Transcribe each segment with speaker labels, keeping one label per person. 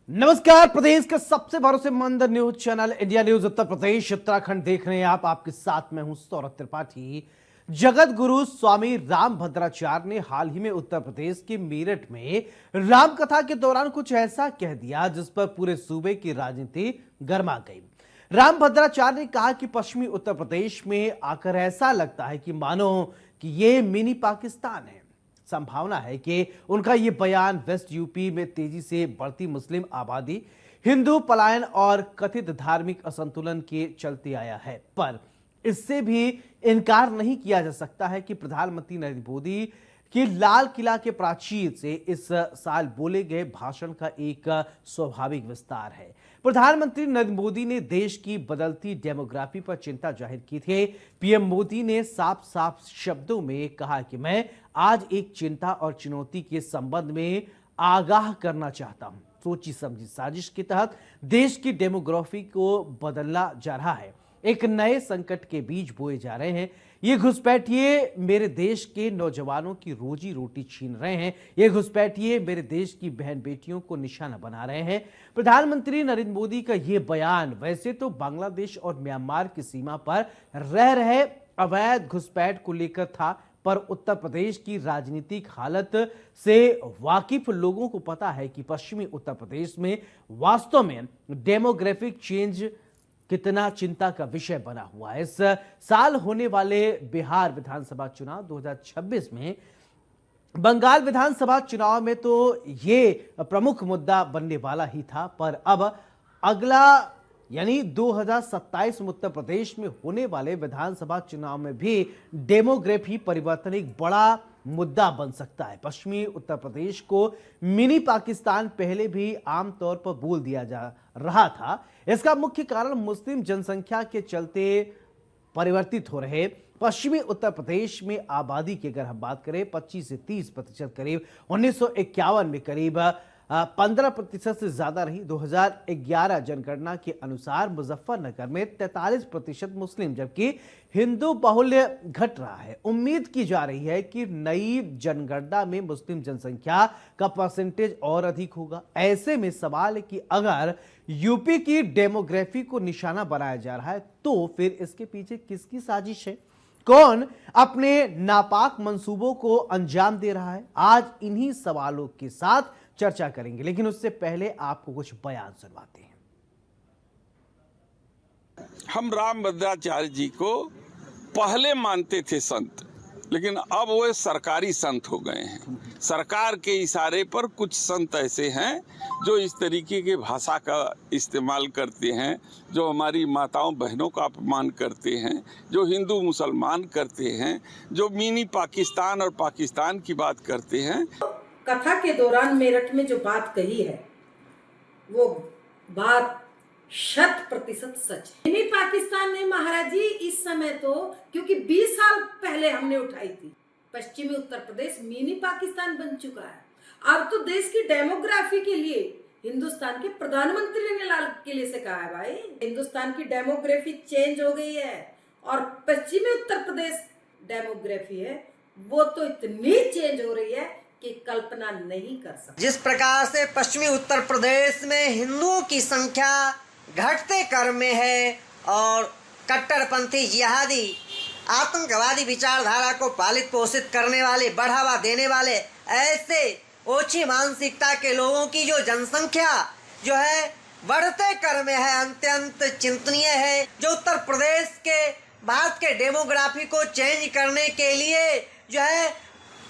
Speaker 1: नमस्कार। प्रदेश का सबसे भरोसेमंद news channel India news Uttar Pradesh Uttarakhand देख रहे हैं आप। आपके साथ मैं हूं सौरभ त्रिपाठी। जगत गुरु स्वामी रामभद्राचार्य ने हाल ही में उत्तर प्रदेश के मेरठ में राम कथा के दौरान कुछ ऐसा कह दिया जिस पर पूरे सूबे की राजनीति गर्मा गई। रामभद्राचार्य ने कहा कि पश्चिमी उत्तर प्रदेश में आकर ऐसा लगता है कि मानो कि ये मिनी पाकिस्तान है। संभावना है कि उनका यह बयान वेस्ट यूपी में तेजी से बढ़ती मुस्लिम आबादी, हिंदू पलायन और कथित धार्मिक असंतुलन के चलते आया है। पर इससे भी इनकार नहीं किया जा सकता है कि प्रधानमंत्री नरेंद्र मोदी कि लाल किला के प्राचीर से इस साल बोले गए भाषण का एक स्वाभाविक विस्तार है। प्रधानमंत्री नरेंद्र मोदी ने देश की बदलती डेमोग्राफी पर चिंता जाहिर की थी। पीएम मोदी ने साफ साफ शब्दों में कहा कि मैं आज एक चिंता और चुनौती के संबंध में आगाह करना चाहता हूं। सोची समझी साजिश के तहत देश की डेमोग्राफी को बदलना जा रहा है। एक नए संकट के बीज बोए जा रहे हैं। ये घुसपैठिए मेरे देश के नौजवानों की रोजी रोटी छीन रहे हैं। ये घुसपैठिए मेरे देश की बहन बेटियों को निशाना बना रहे हैं। प्रधानमंत्री नरेंद्र मोदी का ये बयान वैसे तो बांग्लादेश और म्यांमार की सीमा पर रह रहे अवैध घुसपैठ को लेकर था, पर उत्तर प्रदेश की राजनीतिक हालत से वाकिफ लोगों को पता है कि पश्चिमी उत्तर प्रदेश में वास्तव में डेमोग्राफिक चेंज कितना चिंता का विषय बना हुआ है। इस साल होने वाले बिहार विधानसभा चुनाव 2026 में बंगाल विधानसभा चुनाव में तो ये प्रमुख मुद्दा बनने वाला ही था, पर अब अगला यानी 2027 में उत्तर प्रदेश में होने वाले विधानसभा चुनाव में भी डेमोग्राफी परिवर्तन एक बड़ा मुद्दा बन सकता है। पश्चिमी उत्तर प्रदेश को मिनी पाकिस्तान पहले भी आमतौर पर बोल दिया जा रहा था। इसका मुख्य कारण मुस्लिम जनसंख्या के चलते परिवर्तित हो रहे पश्चिमी उत्तर प्रदेश में आबादी की अगर हम बात करें 25 से 30% करीब 1951 में करीब 15% से ज्यादा रही। 2011 जनगणना के अनुसार मुजफ्फरनगर में 43% मुस्लिम जबकि हिंदू बाहुल्य घट रहा है। उम्मीद की जा रही है कि नई जनगणना में मुस्लिम जनसंख्या का परसेंटेज और अधिक होगा। ऐसे में सवाल है कि अगर यूपी की डेमोग्राफी को निशाना बनाया जा रहा है तो फिर इसके पीछे किसकी साजिश है, कौन अपने नापाक मंसूबों को अंजाम दे रहा है। आज इन्हीं सवालों के साथ चर्चा करेंगे, लेकिन उससे पहले आपको कुछ बयान सुनवाते हैं।
Speaker 2: हम रामभद्राचार्य जी को पहले मानते थे संत, लेकिन अब वो सरकारी संत हो गए हैं। सरकार के इशारे पर कुछ संत ऐसे हैं जो इस तरीके की भाषा का इस्तेमाल करते हैं, जो हमारी माताओं बहनों का अपमान करते हैं, जो हिंदू मुसलमान करते हैं, जो मिनी पाकिस्तान और पाकिस्तान की बात करते हैं।
Speaker 3: कथा के दौरान मेरठ में जो बात कही है वो बात 100% सच है। मिनी पाकिस्तान नहीं महाराज जी, इस समय तो क्योंकि 20 साल पहले हमने उठाई थी, पश्चिमी उत्तर प्रदेश मिनी पाकिस्तान बन चुका है। अब तो देश की डेमोग्राफी के लिए हिंदुस्तान के प्रधानमंत्री ने लाल किले से कहा है भाई हिंदुस्तान की डेमोग्राफी चेंज हो गई है और पश्चिमी उत्तर प्रदेश डेमोग्राफी है वो तो इतनी चेंज हो रही है कि कल्पना नहीं कर सकते।
Speaker 4: जिस प्रकार से पश्चिमी उत्तर प्रदेश में हिंदुओं की संख्या घटते क्रम में है और कट्टरपंथी जिहादी आतंकवादी विचारधारा को पालित पोषित करने वाले, बढ़ावा देने वाले ऐसे ओछी मानसिकता के लोगों की जो जनसंख्या जो है बढ़ते क्रम में है, अत्यंत चिंतनीय है। जो उत्तर प्रदेश के भारत के डेमोग्राफी को चेंज करने के लिए जो है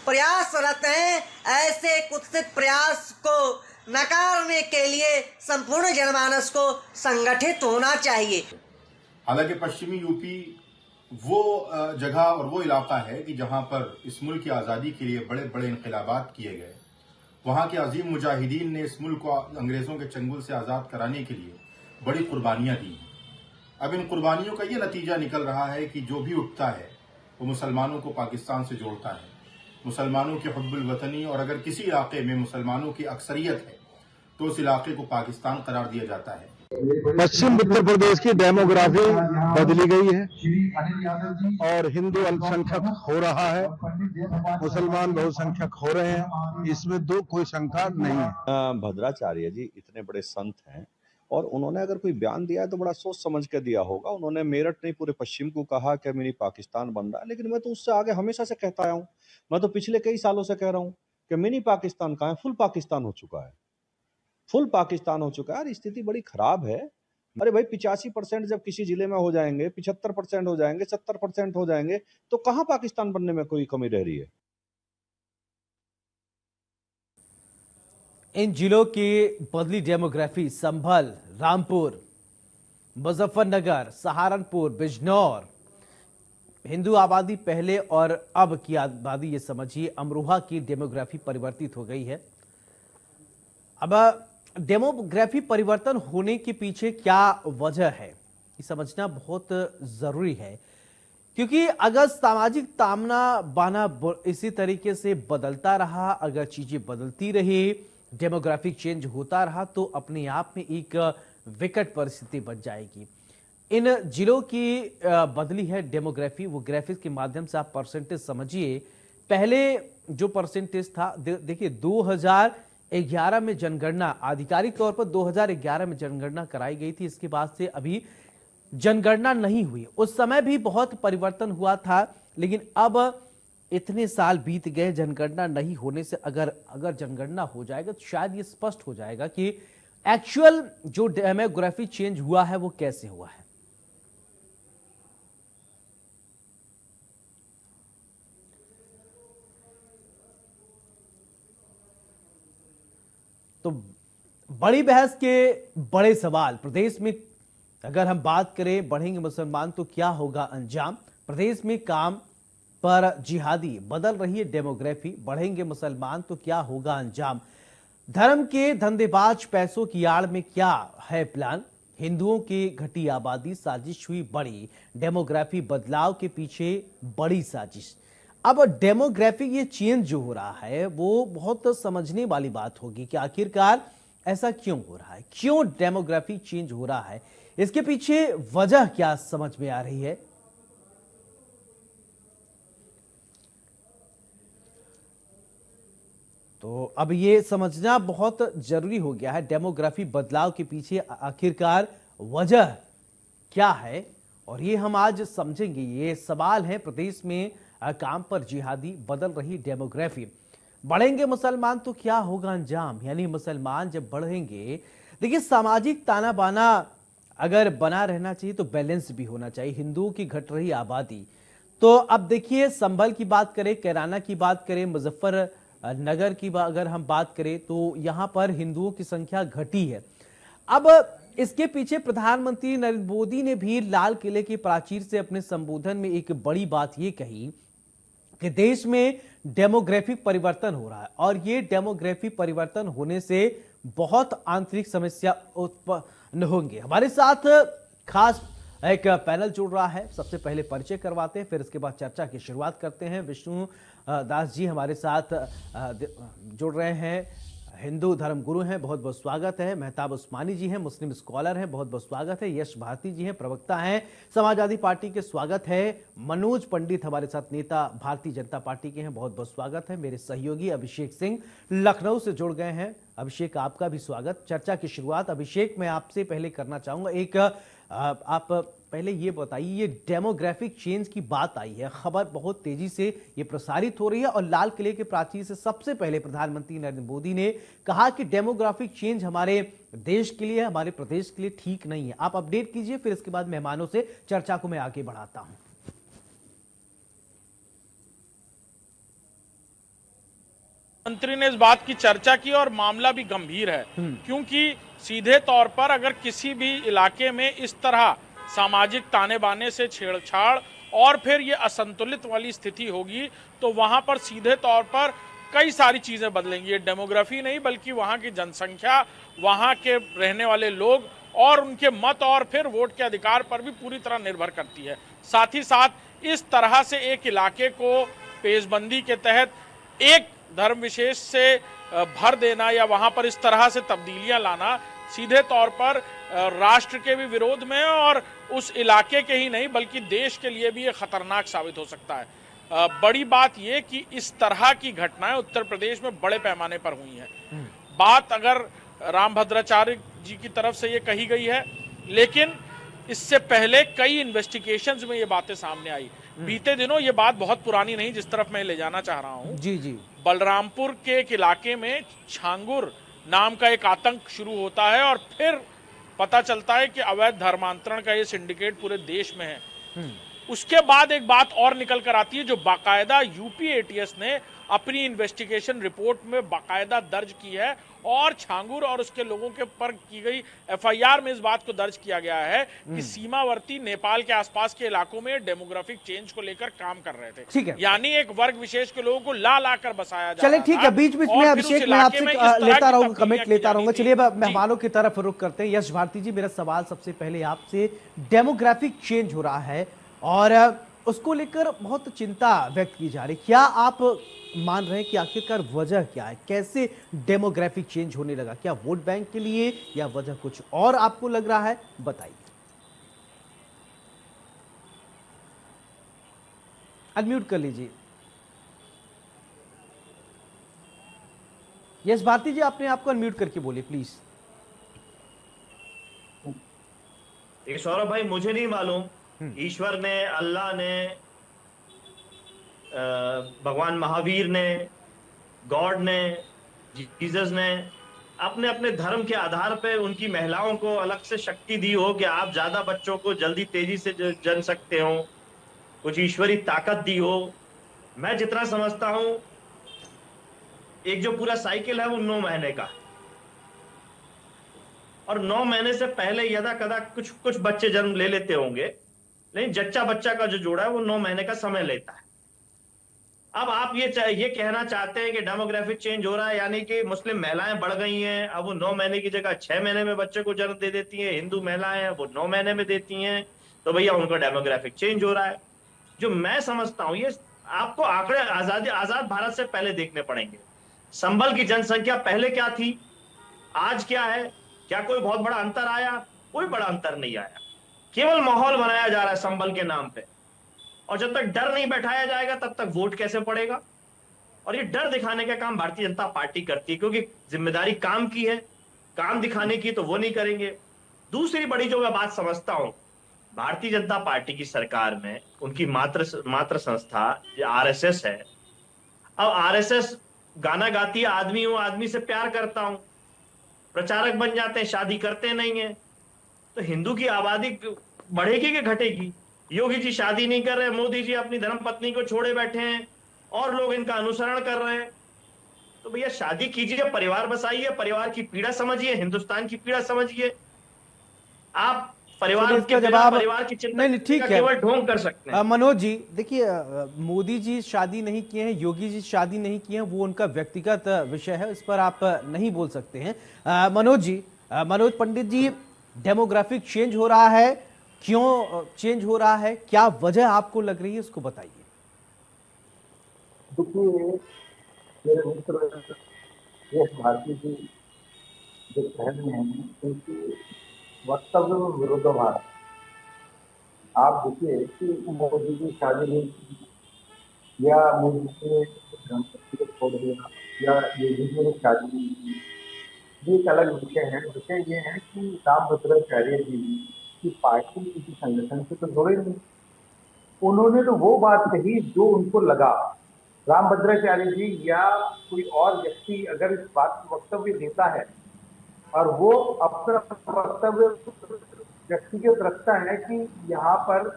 Speaker 4: प्रयासरत हैं, ऐसे कुत्सित प्रयास को नकारने के लिए संपूर्ण जनमानस को संगठित होना चाहिए।
Speaker 5: हालांकि पश्चिमी यूपी वो जगह और वो इलाका है कि जहां पर इस मुल्क की आज़ादी के लिए बड़े बड़े इनकलाबात किए गए। वहां के अजीम मुजाहिदीन ने इस मुल्क को अंग्रेजों के चंगुल से आज़ाद कराने के लिए बड़ी कुर्बानियां दी। अब इन कुर्बानियों का ये नतीजा निकल रहा है कि जो भी उठता है वो मुसलमानों को पाकिस्तान से जोड़ता है, मुसलमानों की हुब्बुल वतनी, और अगर किसी इलाके में मुसलमानों की अक्सरियत है तो उस इलाके को पाकिस्तान करार दिया जाता है।
Speaker 6: पश्चिम उत्तर प्रदेश की डेमोग्राफी बदली गई है और हिंदू अल्पसंख्यक हो रहा है, मुसलमान बहुसंख्यक हो रहे हैं, इसमें कोई शंका नहीं है।
Speaker 7: भद्राचार्य जी इतने बड़े संत हैं और उन्होंने अगर कोई बयान दिया है तो बड़ा सोच समझ के दिया होगा। उन्होंने मेरठ नहीं पूरे पश्चिम को कहा कि मिनी पाकिस्तान बन रहा है, लेकिन मैं तो उससे आगे हमेशा से कहता आया हूँ। मैं तो पिछले कई सालों से कह रहा हूँ कि मिनी पाकिस्तान कहाँ है, फुल पाकिस्तान हो चुका है, फुल पाकिस्तान हो चुका है। स्थिति बड़ी खराब है। अरे भाई 85% जब किसी जिले में हो जाएंगे, 75% हो जाएंगे, 70% हो जाएंगे, तो कहाँ पाकिस्तान बनने में कोई कमी रह रही है?
Speaker 1: इन जिलों की बदली डेमोग्राफी संभल, रामपुर, मुजफ्फरनगर, सहारनपुर, बिजनौर, हिंदू आबादी पहले और अब की आबादी, ये समझिए अमरोहा की डेमोग्राफी परिवर्तित हो गई है। अब डेमोग्राफी परिवर्तन होने के पीछे क्या वजह है, ये समझना बहुत जरूरी है, क्योंकि अगर सामाजिक तामना बाना इसी तरीके से बदलता रहा, अगर चीजें बदलती रही, डेमोग्राफिक चेंज होता रहा, तो अपने आप में एक विकट परिस्थिति बन जाएगी। इन जिलों की बदली है डेमोग्राफी, वो ग्राफिक्स के माध्यम से आप परसेंटेज समझिए। पहले जो परसेंटेज था, देखिए 2011 में जनगणना, आधिकारिक तौर पर 2011 में जनगणना कराई गई थी, इसके बाद से अभी जनगणना नहीं हुई। उस समय भी बहुत परिवर्तन हुआ था, लेकिन अब इतने साल बीत गए जनगणना नहीं होने से अगर जनगणना हो जाएगा तो शायद ये स्पष्ट हो जाएगा कि एक्चुअल जो डेमोग्राफी चेंज हुआ है वो कैसे हुआ है। तो बड़ी बहस के बड़े सवाल, प्रदेश में अगर हम बात करें बढ़ेंगे मुसलमान तो क्या होगा अंजाम। प्रदेश में काम पर जिहादी, बदल रही है डेमोग्राफी, बढ़ेंगे मुसलमान तो क्या होगा अंजाम। धर्म के धंधेबाज पैसों की आड़ में क्या है प्लान, हिंदुओं की घटी आबादी, साजिश हुई बड़ी, डेमोग्राफी बदलाव के पीछे बड़ी साजिश। अब डेमोग्राफी ये चेंज जो हो रहा है वो बहुत समझने वाली बात होगी कि आखिरकार ऐसा क्यों हो रहा है, क्यों डेमोग्राफी चेंज हो रहा है, इसके पीछे वजह क्या समझ में आ रही है। तो अब ये समझना बहुत जरूरी हो गया है, डेमोग्राफी बदलाव के पीछे आखिरकार वजह क्या है, और ये हम आज समझेंगे। ये सवाल है, प्रदेश में काम पर जिहादी, बदल रही डेमोग्राफी, बढ़ेंगे मुसलमान तो क्या होगा अंजाम, यानी मुसलमान जब बढ़ेंगे। देखिए सामाजिक ताना बाना अगर बना रहना चाहिए तो बैलेंस भी होना चाहिए, हिंदुओं की घट रही आबादी। तो अब देखिए संभल की बात करें, कैराना की बात करें, मुजफ्फरनगर की अगर हम बात करें तो यहां पर हिंदुओं की संख्या घटी है। अब इसके पीछे प्रधानमंत्री नरेंद्र मोदी ने भी लाल किले की प्राचीर से अपने संबोधन में एक बड़ी बात यह कही कि देश में डेमोग्राफिक परिवर्तन हो रहा है, और ये डेमोग्राफिक परिवर्तन होने से बहुत आंतरिक समस्या उत्पन्न होंगे। हमारे साथ खास एक पैनल जुड़ रहा है, सबसे पहले परिचय करवाते हैं, फिर इसके बाद चर्चा की शुरुआत करते हैं। विष्णु दास जी हमारे साथ जुड़ रहे हैं, हिंदू धर्म गुरु हैं, बहुत बहुत स्वागत है। मेहताब उस्मानी जी हैं, मुस्लिम स्कॉलर हैं, बहुत बहुत स्वागत है। यश भारती जी हैं, प्रवक्ता हैं समाजवादी पार्टी के, स्वागत है। मनोज पंडित हमारे साथ नेता भारतीय जनता पार्टी के हैं, बहुत बहुत स्वागत है। मेरे सहयोगी अभिषेक सिंह लखनऊ से जुड़ गए हैं, अभिषेक आपका भी स्वागत। चर्चा की शुरुआत अभिषेक मैं आपसे पहले करना चाहूंगा, एक आप पहले ये बताइए, ये डेमोग्राफिक चेंज की बात आई है, खबर बहुत तेजी से ये प्रसारित हो रही है, और लाल किले के प्राचीर से सबसे पहले प्रधानमंत्री नरेंद्र मोदी ने कहा कि डेमोग्राफिक चेंज हमारे देश के लिए, हमारे प्रदेश के लिए ठीक नहीं है। आप अपडेट कीजिए, फिर इसके बाद मेहमानों से चर्चा को मैं आगे बढ़ाता हूं।
Speaker 8: मंत्री ने इस बात की चर्चा की और मामला भी गंभीर है, क्योंकि सीधे तौर पर अगर किसी भी इलाके में इस तरह सामाजिक ताने बाने से छेड़छाड़ और फिर ये असंतुलित वाली स्थिति होगी तो वहां पर सीधे तौर पर कई सारी चीजें बदलेंगी। ये डेमोग्राफी नहीं बल्कि वहां की जनसंख्या, वहां के रहने वाले लोग और उनके मत और फिर वोट के अधिकार पर भी पूरी तरह निर्भर करती है। साथ ही साथ इस तरह से एक इलाके को पेशबंदी के तहत एक धर्म विशेष से भर देना या वहां पर इस तरह से तब्दीलियां लाना सीधे तौर पर राष्ट्र के भी विरोध में है और उस इलाके के ही नहीं बल्कि देश के लिए भी ये खतरनाक साबित हो सकता है। बड़ी बात ये कि इस तरह की घटनाएं उत्तर प्रदेश में बड़े पैमाने पर हुई हैं। बात अगर रामभद्राचार्य जी की तरफ से ये कही गई है, लेकिन इससे पहले कई इन्वेस्टिगेशंस में ये बातें सामने आई। बीते दिनों ये बात बहुत पुरानी नहीं, जिस तरफ मैं ले जाना चाह रहा हूँ,
Speaker 1: जी जी,
Speaker 8: बलरामपुर के एक इलाके में छांगुर नाम का एक आतंक शुरू होता है और फिर पता चलता है कि अवैध धर्मांतरण का ये सिंडिकेट पूरे देश में है। उसके बाद एक बात और निकल कर आती है जो बाकायदा यूपी एटीएस ने अपनी इन्वेस्टिगेशन रिपोर्ट में बाकायदा दर्ज की है और छांगुर और उसके लोगों के पर की गई एफआईआर में इस बात को दर्ज किया गया है कि सीमावर्ती नेपाल के आसपास के इलाकों में डेमोग्राफिक चेंज को लेकर काम कर रहे थे।
Speaker 1: ठीक है,
Speaker 8: यानी एक वर्ग विशेष के लोगों को ला कर बसाया जा
Speaker 1: चले
Speaker 8: रहा
Speaker 1: ठीक
Speaker 8: था।
Speaker 1: है, बीच बीच में
Speaker 8: और फिर
Speaker 1: अभिषेक
Speaker 8: उस
Speaker 1: मैं
Speaker 8: इलाके
Speaker 1: आपसे
Speaker 8: में इस तरह
Speaker 1: लेता
Speaker 8: की
Speaker 1: रहूंगा,
Speaker 8: तब्दीलियां
Speaker 1: कमेंट
Speaker 8: की
Speaker 1: लेता
Speaker 8: जानी
Speaker 1: रहूंगा।
Speaker 8: थी।
Speaker 1: चलिए
Speaker 8: जी।
Speaker 1: मेहमानों की तरफ रुख करते हैं। यश भारती जी, मेरा सवाल सबसे पहले आपसे, डेमोग्राफिक चेंज हो रहा है और उसको लेकर बहुत चिंता व्यक्त की जा रही, क्या आप मान रहे हैं कि आखिरकार वजह क्या है, कैसे डेमोग्राफिक चेंज होने लगा? क्या वोट बैंक के लिए या वजह कुछ और आपको लग रहा है? बताइए। अनम्यूट कर लीजिए। यश भारती जी, आपने आपको अनम्यूट करके बोलिए प्लीज।
Speaker 9: सौरभ भाई, मुझे नहीं मालूम, ईश्वर ने, अल्लाह ने, भगवान महावीर ने, गॉड ने, जीसस ने अपने अपने धर्म के आधार पर उनकी महिलाओं को अलग से शक्ति दी हो कि आप ज्यादा बच्चों को जल्दी तेजी से जन सकते हो, कुछ ईश्वरी ताकत दी हो। मैं जितना समझता हूं, एक जो पूरा साइकिल है वो 9 महीने का, और 9 महीने से पहले यदा कदा कुछ बच्चे जन्म ले लेते होंगे, लेकिन जच्चा बच्चा का जो जोड़ा है वो 9 महीने का समय लेता है। अब आप ये कहना चाहते हैं कि डेमोग्राफिक चेंज हो रहा है, यानी कि मुस्लिम महिलाएं बढ़ गई हैं, अब वो 9 महीने की जगह 6 महीने में बच्चे को जन्म दे देती हैं। हिंदू महिलाएं हैं वो 9 महीने में देती हैं, तो भैया उनका डेमोग्राफिक चेंज हो रहा है। जो मैं समझता हूं, ये आपको आंकड़े आजाद भारत से पहले देखने पड़ेंगे। संभल की जनसंख्या पहले क्या थी, आज क्या है? क्या कोई बहुत बड़ा अंतर आया? कोई बड़ा अंतर नहीं आया। केवल माहौल बनाया जा रहा है संभल के नाम पे, और जब तक डर नहीं बैठाया जाएगा तब तक वोट कैसे पड़ेगा? और ये डर दिखाने का काम भारतीय जनता पार्टी करती है, क्योंकि जिम्मेदारी काम की है, काम दिखाने की तो वो नहीं करेंगे। दूसरी बड़ी जो मैं बात समझता हूं, भारतीय जनता पार्टी की सरकार में उनकी मात्र संस्था आरएसएस है। अब आरएसएस गाना गाती है, आदमी हूं, आदमी से प्यार करता हूं, प्रचारक बन जाते हैं, शादी करते नहीं है। तो हिंदू की आबादी बढ़ेगी कि घटेगी? योगी जी शादी नहीं कर रहे, मोदी जी अपनी धर्मपत्नी को छोड़े बैठे हैं और लोग इनका अनुसरण कर रहे हैं। तो भैया शादी कीजिए, परिवार बसाइए, परिवार की पीड़ा समझिए, हिंदुस्तान की पीड़ा समझिए। आप परिवार के
Speaker 1: जवाब,
Speaker 9: परिवार की चिंता
Speaker 1: नहीं ठीक है,
Speaker 9: केवल ढोंग कर सकते हैं।
Speaker 1: मनोज जी देखिए, मोदी जी शादी नहीं किए हैं, योगी जी शादी नहीं किए हैं, वो उनका व्यक्तिगत विषय है, इस पर आप नहीं बोल सकते हैं। मनोज जी, मनोज पंडित जी, डेमोग्राफिक चेंज हो रहा है, क्यों चेंज हो रहा है, क्या वजह आपको लग रही है, उसको बताइए।
Speaker 10: देखिए, मेरे मित्र यश भारती जी जो कह रहे हैं उनकी वक्तव्य में विरोधाभास। आप देखिए कि मोदी जी शादी नहीं की या मोदी जी धर्मपत्नी को छोड़ दिया या योगी जी ने शादी नहीं की, ये एक अलग विषय है। विषय ये है कि रामभद्राचार्य जी की पार्टी किसी संगठन से तो जुड़े नहीं, उन्होंने तो वो बात कही जो उनको लगा। रामभद्राचार्य जी या कोई और व्यक्ति अगर इस बात को वक्तव्य देता है और वो अपना वक्तव्य व्यक्तिगत रखता है कि यहाँ पर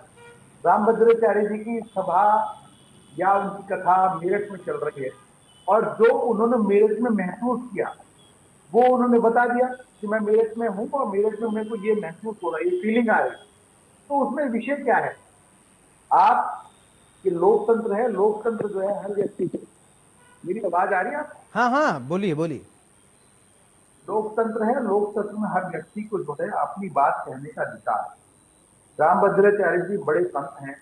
Speaker 10: रामभद्राचार्य जी की सभा या उनकी कथा मेरठ में चल रही है, और जो उन्होंने मेरठ में महसूस किया वो उन्होंने बता दिया कि मैं मेरठ में हूँ और मेरठ में मेरे को ये महसूस हो रहा है, ये फीलिंग आ रही है, तो उसमें विषय क्या है? आप ये लोकतंत्र है, लोकतंत्र जो है हर व्यक्ति, मेरी आवाज आ रही है?
Speaker 1: हाँ हाँ, बोलिए बोलिए।
Speaker 10: लोकतंत्र है, लोकतंत्र में हर व्यक्ति को जो है अपनी बात कहने का अधिकार है। रामभद्राचार्य जी बड़े संत हैं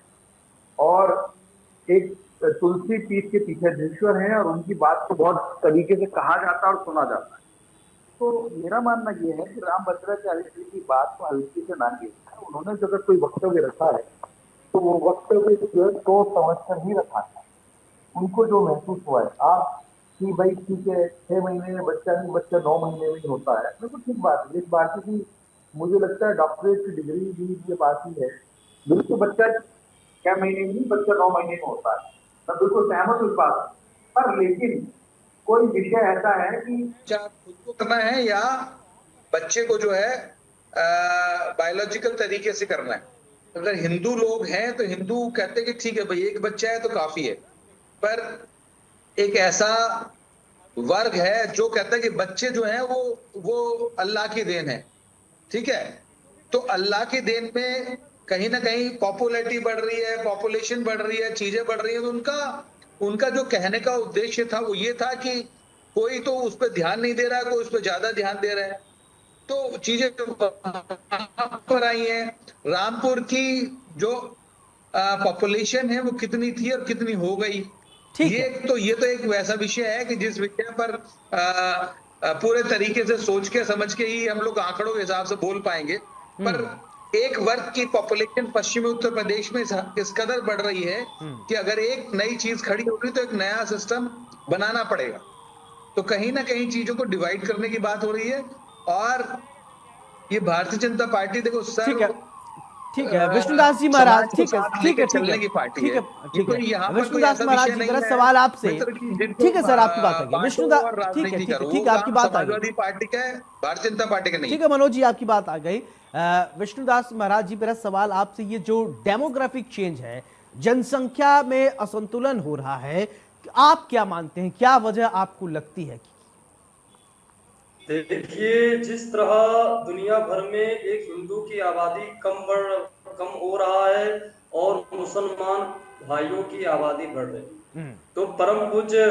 Speaker 10: और एक तुलसी पीठ के पीछे धीश्वर हैं, और उनकी बात को बहुत तरीके से कहा जाता है और सुना जाता है। तो मेरा मानना ये है कि राम भद्राचार्य जी की बात को हल्के से ना लिया। उन्होंने जो अगर कोई वक्तव्य रखा है तो वो वक्तव्य जो है सोच समझ कर ही रखा था। उनको जो महसूस हुआ है आप कि भाई ठीक है 6 महीने में बच्चा नहीं, बच्चा 9 महीने में ही होता है, बिल्कुल ठीक बात है। इस बात की मुझे लगता है डॉक्टरेट की डिग्री भी ये बात ही है। बिल्कुल बच्चा 6 महीने में नहीं, बच्चा 9 महीने में होता है, मैं बिल्कुल सहमत हूँ इस बात पर। लेकिन कोई विषय ऐसा है कि
Speaker 11: क्या खुद को करना है या बच्चे को जो है बायोलॉजिकल तरीके से करना है। अगर हिंदू लोग हैं तो हिंदू कहते हैं कि ठीक है भाई एक बच्चा है तो काफी है, पर एक ऐसा वर्ग है जो कहता है कि बच्चे जो हैं वो अल्लाह की देन है, ठीक है। तो अल्लाह की देन में कहीं ना कहीं पॉपुलैरिटी बढ़ रही है, पॉपुलेशन बढ़ रही है, चीजें बढ़ रही है। तो उनका जो कहने का उद्देश्य था वो ये था कि कोई तो उस पर ध्यान नहीं दे रहा है, कोई उस पर ज्यादा ध्यान दे रहा है। तो चीजें पर आई हैं। रामपुर की जो पॉपुलेशन है वो कितनी थी और कितनी हो गई, ये तो एक वैसा विषय है कि जिस विषय पर पूरे तरीके से सोच के समझ के ही हम लोग आंकड़ों के हिसाब से बोल पाएंगे। पर एक वर्ग की पॉपुलेशन पश्चिमी उत्तर प्रदेश में इस कदर बढ़ रही है कि अगर एक नई चीज खड़ी होगी तो एक नया सिस्टम बनाना पड़ेगा। तो कहीं ना कहीं चीजों को डिवाइड करने की बात हो रही है। और ये भारतीय जनता पार्टी देखो सर,
Speaker 1: ठीक है विष्णुदास जी महाराज, ठीक है
Speaker 11: चलने की पार्टी है।
Speaker 1: विष्णुदास महाराज जी मेरा सवाल आपसे, ठीक है सर आपकी बात आ गई विष्णुदास, ठीक है आपकी बात आ गई,
Speaker 11: पार्टी का है, भारतीय जनता पार्टी का नहीं।
Speaker 1: ठीक है मनोज जी आपकी बात आ गई। विष्णुदास महाराज जी मेरा सवाल आपसे, ये जो डेमोग्राफिक चेंज है, जनसंख्या में असंतुलन हो रहा है, आप क्या मानते हैं, क्या वजह आपको लगती है?
Speaker 12: देखिए जिस तरह दुनिया भर में एक हिंदू की आबादी कम हो रहा है और मुसलमान भाइयों की आबादी बढ़ रही है, तो परम पूज्य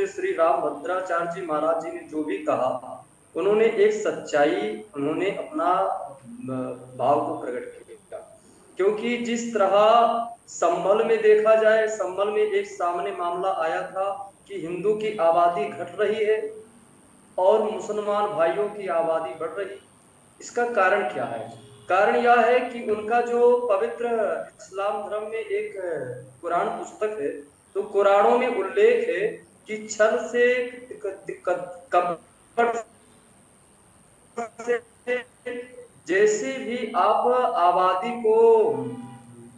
Speaker 12: श्री राम भद्राचार्य जी महाराज जी ने जो भी कहा, उन्होंने एक सच्चाई, उन्होंने अपना भाव को प्रकट किया। क्योंकि जिस तरह संभल में देखा जाए, संभल में एक सामने मामला आया था कि हिंदू की आबादी घट रही है और मुसलमान भाइयों की आबादी बढ़ रही। इसका कारण क्या है? कारण यह है कि उनका जो पवित्र इस्लाम धर्म में एक कुरान पुस्तक है, तो कुरानों में उल्लेख है कि छल से, कपट से जैसे भी आप आबादी को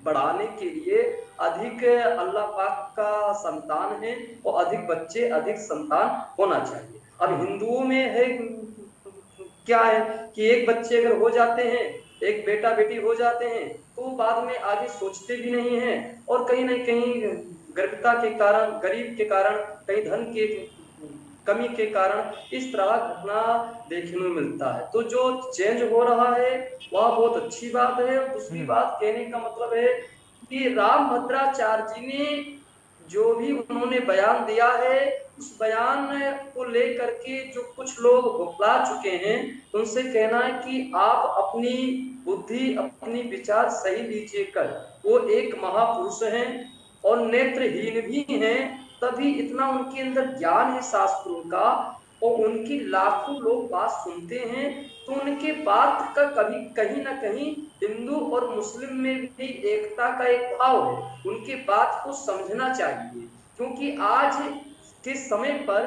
Speaker 12: बढ़ाने के लिए अधिक अल्लाह पाक का संतान है और अधिक बच्चे, अधिक संतान होना चाहिए। अब हिंदुओं में है क्या है कि एक बच्चे अगर हो जाते हैं, एक बेटा बेटी हो जाते हैं, तो बाद में आगे सोचते भी नहीं हैं और कहीं न कहीं गर्भता के कारण, गरीब के कारण, कहीं धन के कमी के कारण इस तरह घटना देखने में मिलता है। तो जो चेंज हो रहा है वह बहुत अच्छी बात है। दूसरी बात कहने का मतलब है कि राम भद्राचार्य जी ने जो भी उन्होंने बयान दिया है, उस बयान को लेकर के जो कुछ लोग भुगला चुके हैं, उनसे कहना है कि आप अपनी बुद्धि, अपनी विचार सही लीजिए कर। वो एक महापुरुष हैं और नेत्रहीन भी हैं, तभी इतना उनके अंदर ज्ञान है शास्त्रों का और उनकी लाखों लोग बात सुनते हैं। तो उनके बात का कभी कहीं ना कहीं हिंदू और मुस्लिम में भी एकता का एक भाव है। उनकी बात को समझना चाहिए, क्योंकि आज के समय पर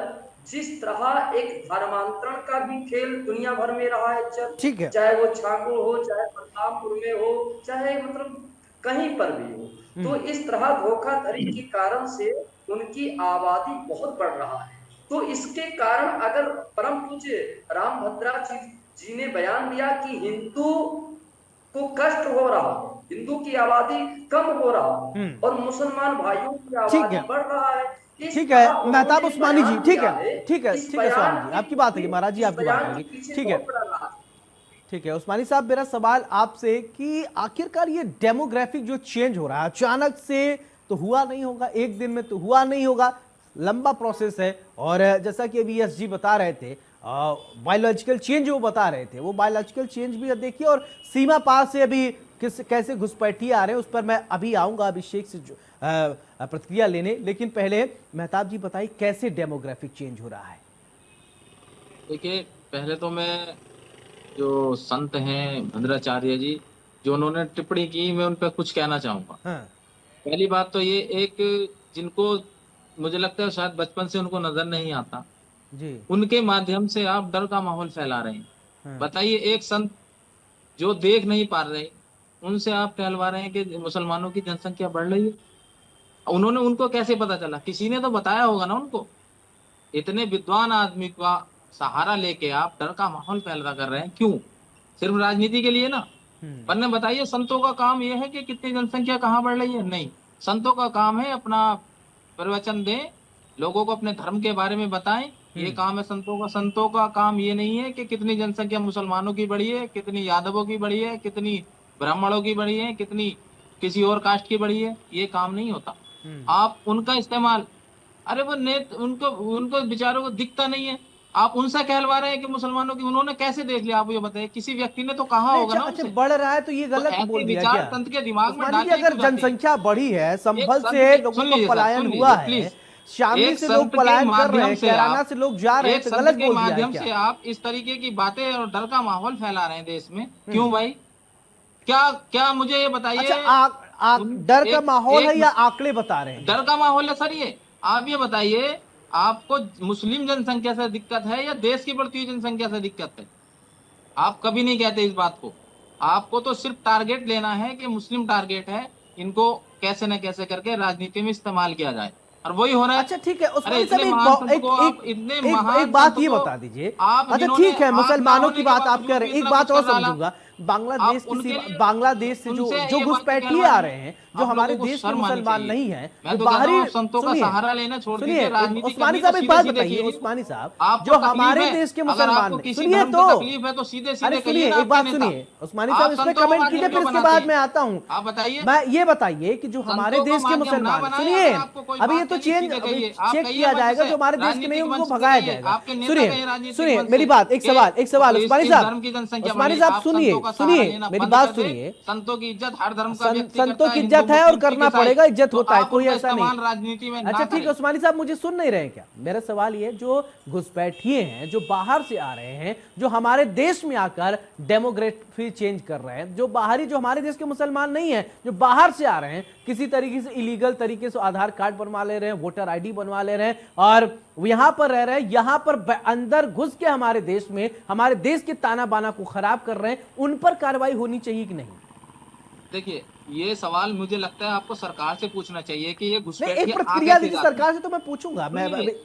Speaker 12: जिस तरह एक धर्मांतरण का भी खेल दुनिया भर में रहा है, चाहे वो छांगुड़ हो, चाहे बलरामपुर में हो, चाहे मतलब कहीं पर भी हो, तो इस तरह धोखाधड़ी के कारण से उनकी आबादी बहुत बढ़ रहा है। तो इसके कारण अगर परम पूज्य राम भद्राचार्य जी ने बयान दिया कि हिंदू को कष्ट हो रहा है, हिंदू की आबादी कम हो रहा है और मुसलमान भाइयों की आबादी बढ़ रहा है,
Speaker 1: ठीक है मेहताब उस्मानी जी, ठीक है स्वामी जी आपकी बात है, महाराज जी आपकी बात है, ठीक है उस्मानी साहब मेरा सवाल आपसे कि आखिरकार ये डेमोग्राफिक जो चेंज हो रहा है अचानक से तो हुआ नहीं होगा, एक दिन में तो हुआ नहीं होगा, लंबा प्रोसेस है। और जैसा कि अभी एस जी बता रहे थे बायोलॉजिकल चेंज वो बता रहे थे, वो बायोलॉजिकल चेंज भी देखिए और सीमा पार से अभी कैसे घुसपैठिए आ रहे हैं उस पर मैं अभी आऊंगा अभिषेक से प्रतिक्रिया लेने, लेकिन पहले मेहताब जी बताइए कैसे डेमोग्राफिक चेंज हो रहा है?
Speaker 12: देखिए, पहले तो मैं जो संत हैं भद्राचार्य जी, जो उन्होंने टिप्पणी की, मैं उन पर कुछ कहना चाहूंगा।
Speaker 1: हाँ,
Speaker 12: पहली बात तो ये, एक जिनको मुझे लगता है शायद बचपन से उनको नजर नहीं आता,
Speaker 1: जी।
Speaker 12: उनके माध्यम से आप डर का माहौल फैला रहे हैं।
Speaker 1: हाँ,
Speaker 12: बताइए, एक संत जो देख नहीं पा रहे, उनसे आप कहलवा रहे हैं कि मुसलमानों की जनसंख्या बढ़ रही है। उन्होंने, उनको कैसे पता चला? किसी ने तो बताया होगा ना उनको। इतने विद्वान आदमी का सहारा लेके आप डर का माहौल पैदा कर रहे हैं, क्यों? सिर्फ राजनीति के लिए ना? वरना बताइए, संतों का काम यह है कि कितनी जनसंख्या कहाँ बढ़ रही है? नहीं, संतों का काम है अपना प्रवचन दें, लोगों को अपने धर्म के बारे में बताएं, ये काम है संतों का। संतों का काम ये नहीं है कि कितनी जनसंख्या मुसलमानों की बढ़ी है, कितनी यादवों की बढ़ी है, कितनी ब्राह्मणों की बढ़ी है, कितनी किसी और कास्ट की बढ़ी है, ये काम नहीं होता। आप उनका इस्तेमाल, अरे वो उनको उनको बेचारों को दिखता नहीं है, आप उनसे कहलवा रहे हैं कि मुसलमानों की। उन्होंने कैसे देख लिया? आप ये बताइए, किसी व्यक्ति ने तो कहा होगा ना
Speaker 1: अच्छा,
Speaker 12: उनसे।
Speaker 1: बढ़ रहा है तो ये गलत
Speaker 12: ऐसे
Speaker 1: बोल दिया
Speaker 12: विचार
Speaker 1: क्या?
Speaker 12: तंत्र के दिमाग में
Speaker 1: उस्मानी जी,
Speaker 12: डालने
Speaker 1: अगर
Speaker 12: क्यों जाते हैं?
Speaker 1: जनसंख्या बढ़ी है, संभल
Speaker 12: संत
Speaker 1: से
Speaker 12: के-
Speaker 1: लोगों
Speaker 12: सुन
Speaker 1: का
Speaker 12: लीजिए,
Speaker 1: पलायन
Speaker 12: सुन
Speaker 1: हुआ
Speaker 12: लीजिए,
Speaker 1: है,
Speaker 12: प्लीज।
Speaker 1: शामली
Speaker 12: एक
Speaker 1: से लोग
Speaker 12: संत के
Speaker 1: पलायन कर रहे
Speaker 12: माध्यम
Speaker 1: हैं,
Speaker 12: से
Speaker 1: कैराना
Speaker 12: आप-
Speaker 1: से लोग जा रहे हैं,
Speaker 12: एक
Speaker 1: तो
Speaker 12: संत
Speaker 1: गलत
Speaker 12: के
Speaker 1: बोल दिया है
Speaker 12: माध्यम
Speaker 1: क्या?
Speaker 12: से आप इस तरीके की बातें और डर का माहौल फैला रहे हैं देश में, क्यों भाई? क्या क्या मुझे ये बताइए।
Speaker 1: अच्छा, डर का माहौल है या आंकड़े बता रहे हैं?
Speaker 12: डर का माहौल है सर ये। आप ये बताइए, आपको मुस्लिम जनसंख्या से दिक्कत है या देश की बढ़ती हुई जनसंख्या से दिक्कत है? आप कभी नहीं कहते इस बात को। आपको तो सिर्फ टारगेट लेना है कि मुस्लिम टारगेट है, इनको कैसे न कैसे करके राजनीति में इस्तेमाल किया जाए, और वही हो रहा है।
Speaker 1: अच्छा, ठीक है,
Speaker 12: अरे
Speaker 1: उस्मानी
Speaker 12: इतने
Speaker 1: साहब,
Speaker 12: महान संत
Speaker 1: एक
Speaker 12: को आप, इतने महान
Speaker 1: एक बात
Speaker 12: संत
Speaker 1: ये
Speaker 12: को
Speaker 1: बता दीजिए।
Speaker 12: आप,
Speaker 1: अच्छा,
Speaker 12: जिन्होंने
Speaker 1: ठीक है,
Speaker 12: आप ना
Speaker 1: मुसलमानों
Speaker 12: होने
Speaker 1: की
Speaker 12: के
Speaker 1: बात आप
Speaker 12: बावजूद
Speaker 1: कह
Speaker 12: भी
Speaker 1: रहे हैं, एक
Speaker 12: इतना
Speaker 1: बात
Speaker 12: कुछ
Speaker 1: और
Speaker 12: कर डाला।
Speaker 1: समझूंगा। बांग्लादेश
Speaker 12: आप उनके
Speaker 1: की
Speaker 12: लिए-
Speaker 1: बांग्लादेश से
Speaker 12: उनसे
Speaker 1: जो
Speaker 12: ये बात
Speaker 1: घुसपैठिए
Speaker 12: कहलवानी
Speaker 1: आ रहे हैं, जो
Speaker 12: आप
Speaker 1: हमारे
Speaker 12: लोगों को
Speaker 1: देश के
Speaker 12: शर्म आनी
Speaker 1: मुसलमान
Speaker 12: चाहिए।
Speaker 1: नहीं है,
Speaker 12: मैं
Speaker 1: जो
Speaker 12: तो कहता
Speaker 1: बाहरी,
Speaker 12: हूँ, आप संतों का
Speaker 1: सुनिए,
Speaker 12: सहारा लेना छोड़
Speaker 1: सुनिए,
Speaker 12: दीजिए, राजनीति
Speaker 1: उस्मानी
Speaker 12: करनी
Speaker 1: साहब
Speaker 12: तो
Speaker 1: एक बात
Speaker 12: सीधे-सीधे
Speaker 1: बताइए,
Speaker 12: कहिए।
Speaker 1: उस्मानी साहब,
Speaker 12: आपको
Speaker 1: जो
Speaker 12: तकलीफ
Speaker 1: हमारे
Speaker 12: है,
Speaker 1: देश के
Speaker 12: अगर
Speaker 1: मुसलमान
Speaker 12: आपको
Speaker 1: हैं,
Speaker 12: किसी
Speaker 1: सुनिए
Speaker 12: धर्म
Speaker 1: तो,
Speaker 12: की तकलीफ है तो सीधे
Speaker 1: अरे
Speaker 12: सीधे कहिए
Speaker 1: सुनिए,
Speaker 12: ना
Speaker 1: एक बात
Speaker 12: आपके नेता।
Speaker 1: सुनिए, उस्मानी
Speaker 12: आप
Speaker 1: साहब, इसमें
Speaker 12: संतों को
Speaker 1: कमेंट कीजिए,
Speaker 12: माध्यम
Speaker 1: फिर
Speaker 12: क्यों
Speaker 1: इसके
Speaker 12: बनाते
Speaker 1: बाद
Speaker 12: हैं?
Speaker 1: मैं आता हूँ।
Speaker 12: आप बताइए।
Speaker 1: मैं ये बताइए कि जो हमारे
Speaker 12: संतों को
Speaker 1: देश के
Speaker 12: माध्यम ना
Speaker 1: मुसलमान,
Speaker 12: बनाएं।
Speaker 1: सुनिए,
Speaker 12: अगर आपको कोई
Speaker 1: अभी ये
Speaker 12: बात
Speaker 1: तो
Speaker 12: कहनी, सीधे
Speaker 1: अभी
Speaker 12: कहिए। आप
Speaker 1: चेक
Speaker 12: कहिए
Speaker 1: किया
Speaker 12: मंच
Speaker 1: जाएगा,
Speaker 12: से,
Speaker 1: जो हमारे देश के नहीं
Speaker 12: राजनीतिक
Speaker 1: उनको
Speaker 12: मंच से
Speaker 1: भगाया
Speaker 12: कहिए।
Speaker 1: जाएगा।
Speaker 12: आपके नेता कहिए राजनीतिक
Speaker 1: सुनिए,
Speaker 12: मंच
Speaker 1: मेरी
Speaker 12: से
Speaker 1: बात, एक
Speaker 12: कि
Speaker 1: सवाल,
Speaker 12: इस
Speaker 1: उस्मानी
Speaker 12: धर्म की जनसंख्या
Speaker 1: साहब, उस्मानी
Speaker 12: बढ़ी,
Speaker 1: साहब,
Speaker 12: आप
Speaker 1: सुनिए,
Speaker 12: संतों का सहारा
Speaker 1: सुनिए,
Speaker 12: लेना
Speaker 1: मेरी
Speaker 12: बंद
Speaker 1: बात
Speaker 12: कर दें।
Speaker 1: सुनिए।
Speaker 12: संतों की इज्जत हर धर्म का व्यक्ति
Speaker 1: संतों
Speaker 12: करता
Speaker 1: की
Speaker 12: है,
Speaker 1: इज्जत
Speaker 12: हिंदू,
Speaker 1: है और
Speaker 12: मुस्लिम,
Speaker 1: करना
Speaker 12: सिख, ईसाई।
Speaker 1: पड़ेगा, इज्जत
Speaker 12: तो
Speaker 1: होता है,
Speaker 12: आप
Speaker 1: कोई
Speaker 12: उनका
Speaker 1: ऐसा नहीं।
Speaker 12: इस्तेमाल राजनीति में
Speaker 1: अच्छा,
Speaker 12: ना
Speaker 1: ठीक है,
Speaker 12: करें।
Speaker 1: उस्मानी साहब, मुझे सुन नहीं रहे हैं क्या? मेरा सवाल ये, जो घुसपैठिए हैं, जो बाहर से आ रहे हैं, जो हमारे देश में आकर डेमोग्राफी चेंज कर रहे हैं, जो बाहरी, जो हमारे देश के मुसलमान नहीं है, जो बाहर से आ रहे हैं, किसी तरीके से इलीगल तरीके से आधार कार्ड बनवा ले रहे हैं, वोटर आईडी बनवा ले रहे हैं, और यहां पर रह रहे हैं, यहां पर अंदर घुस के हमारे देश में, हमारे देश के ताना बाना को खराब कर रहे हैं, उन पर कार्रवाई होनी चाहिए कि नहीं?
Speaker 12: देखिए, ये सवाल मुझे लगता है आपको सरकार से पूछना चाहिए कि ये
Speaker 1: नहीं,
Speaker 12: घुसपैठिए
Speaker 1: एक
Speaker 12: आ
Speaker 1: प्रतिक्रिया
Speaker 12: कैसे
Speaker 1: दीजिए
Speaker 12: जाते हैं।
Speaker 1: सरकार से, तो मैं पूछूंगा। मैं
Speaker 12: सुनिए,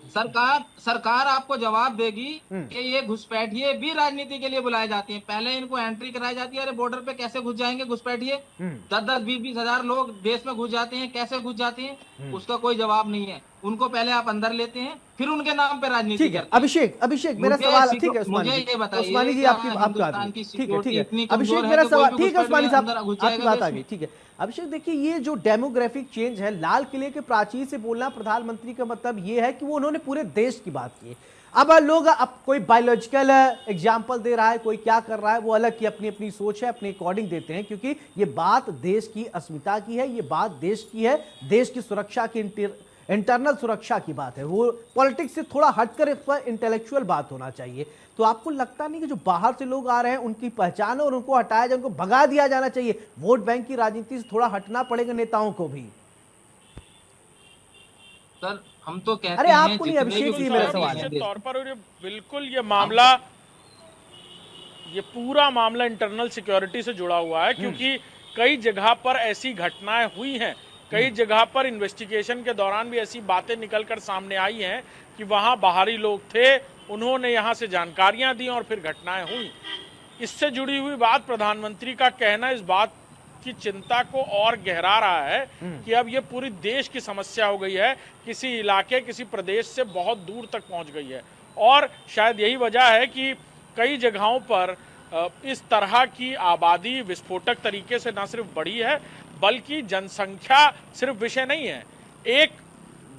Speaker 12: सरकार आपको जवाब देगी कि ये घुसपैठिए भी राजनीति के लिए बुलाए जाते हैं। पहले इनको एंट्री कराई जाती है, अरे बॉर्डर पे कैसे घुस जाएंगे घुसपैठिए? 10-10, 20-20 हजार लोग देश में घुस जाते हैं, कैसे घुस जाते हैं? उसका कोई जवाब नहीं है। उनको पहले आप अंदर लेते हैं, फिर उनके नाम पे राजनीति
Speaker 1: ठीक है,
Speaker 12: करते हैं।
Speaker 1: अभिषेक, मेरा
Speaker 12: मुझे
Speaker 1: सवाल,
Speaker 12: सिर्फ-
Speaker 1: ठीक है उस्मानी
Speaker 12: मुझे
Speaker 1: जी,
Speaker 12: ये बताइए,
Speaker 1: उस्मानी जी,
Speaker 12: क्या
Speaker 1: आपका
Speaker 12: हिंदुस्तान
Speaker 1: आदमी,
Speaker 12: की
Speaker 1: ठीक है,
Speaker 12: सिक्योरिटी
Speaker 1: ठीक है,
Speaker 12: इतनी
Speaker 1: अभिषेक,
Speaker 12: कमजोर है
Speaker 1: मेरा
Speaker 12: कि कोई
Speaker 1: सवाल,
Speaker 12: भी
Speaker 1: ठीक है उस्मानी
Speaker 12: घुसपैठ
Speaker 1: साहब,
Speaker 12: अंदर घुस
Speaker 1: आपकी
Speaker 12: जाएगा
Speaker 1: बात
Speaker 12: देश
Speaker 1: आ गई,
Speaker 12: में।
Speaker 1: ठीक है। अभिषेक, देखिए, ये जो डेमोग्राफिक चेंज है, लाल किले के प्राचीर से बोलना प्रधानमंत्री का मतलब ये है कि वो उन्होंने पूरे देश की बात की। अब लोग, अब कोई बायोलॉजिकल एग्जाम्पल दे रहा है, कोई क्या कर रहा है, वो अलग की अपनी अपनी सोच है, अपने अकॉर्डिंग देते हैं, क्योंकि ये बात देश की अस्मिता की है, ये बात देश की है, देश की सुरक्षा की, इंटरनल सुरक्षा की बात है। वो पॉलिटिक्स से थोड़ा हटकर इस पर इंटेलेक्चुअल बात होना चाहिए। तो आपको लगता नहीं कि जो बाहर से लोग आ रहे हैं उनकी पहचान और उनको हटाया जाए, उनको भगा दिया जाना चाहिए? वोट बैंक की राजनीति से थोड़ा हटना पड़ेगा नेताओं को भी।
Speaker 12: सर, हम तो कहते
Speaker 1: अरे
Speaker 12: हैं
Speaker 1: आपको नहीं,
Speaker 12: जितने भी
Speaker 1: अभिषेक जी, मेरा
Speaker 12: विचार
Speaker 1: सवाल है।
Speaker 8: निश्चित तौर पर, और ये बिल्कुल ये मामला, ये पूरा मामला इंटरनल सिक्योरिटी से जुड़ा हुआ है, क्योंकि कई जगह पर ऐसी घटनाएं हुई हैं, कई जगह पर इन्वेस्टिगेशन के दौरान भी ऐसी बातें निकलकर सामने आई हैं कि वहां बाहरी लोग थे, उन्होंने यहां से जानकारियां दी और फिर घटनाएं हुई। इससे जुड़ी हुई बात, प्रधानमंत्री का कहना इस बात की चिंता को और गहरा रहा है कि अब ये पूरी देश की समस्या हो गई है, किसी इलाके, किसी प्रदेश से बहुत दूर तक पहुंच गई है। और शायद यही वजह है कि कई जगहों पर इस तरह की आबादी विस्फोटक तरीके से न सिर्फ बढ़ी है, बल्कि जनसंख्या सिर्फ विषय नहीं है, एक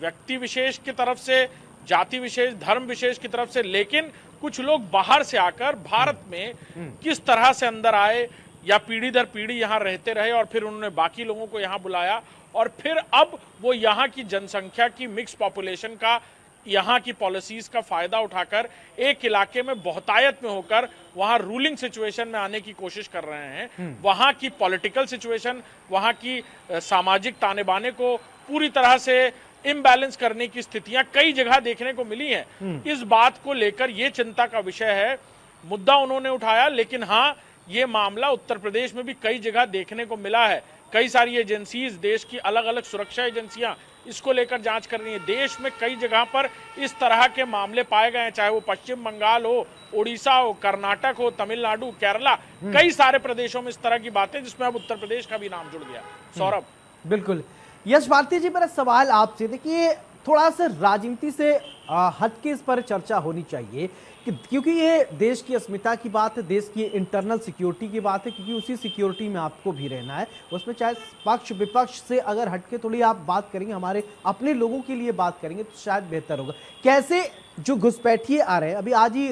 Speaker 8: व्यक्ति विशेष की तरफ से, जाति विशेष, धर्म विशेष की तरफ से, लेकिन कुछ लोग बाहर से आकर भारत में किस तरह से अंदर आए, या पीढ़ी दर पीढ़ी यहाँ रहते रहे, और फिर उन्होंने बाकी लोगों को यहाँ बुलाया, और फिर अब वो यहाँ की जनसंख्या की मिक्स पॉपुलेशन का यहाँ की पॉलिसीज का फायदा उठाकर एक इलाके में बहुतायत में होकर वहाँ रूलिंग सिचुएशन में आने की कोशिश कर रहे हैं। वहाँ की पॉलिटिकल सिचुएशन, वहाँ की सामाजिक ताने बाने को पूरी तरह से इम्बैलेंस करने की स्थितियां कई जगह देखने को मिली हैं। इस बात को लेकर ये चिंता का विषय है, मुद्दा उन्होंने उठाया, लेकिन हाँ, ये मामला उत्तर प्रदेश में भी कई जगह देखने को मिला है। कई सारी एजेंसीज, देश की अलग अलग सुरक्षा एजेंसियां इसको लेकर जांच कर रही हैं। देश में कई जगह पर इस तरह के मामले पाए गए हैं, चाहे वो पश्चिम बंगाल हो, उड़ीसा हो, कर्नाटक हो, तमिलनाडु, केरला, कई सारे प्रदेशों में इस तरह की बातें, जिसमें अब उत्तर प्रदेश का भी नाम जुड़ गया। सौरभ।
Speaker 1: बिल्कुल। यश भारती जी, मेरा सवाल आपसे, देखिए थोड़ा सा राजनीति से हटके इस पर चर्चा होनी चाहिए क्योंकि ये देश की अस्मिता की बात है, देश की इंटरनल सिक्योरिटी की बात है, क्योंकि उसी सिक्योरिटी में आपको भी रहना है। उसमें चाहे पक्ष विपक्ष से अगर हटके थोड़ी आप बात करेंगे, हमारे अपने लोगों के लिए बात करेंगे, तो शायद बेहतर होगा। कैसे जो घुसपैठिए आ रहे हैं, अभी आज ही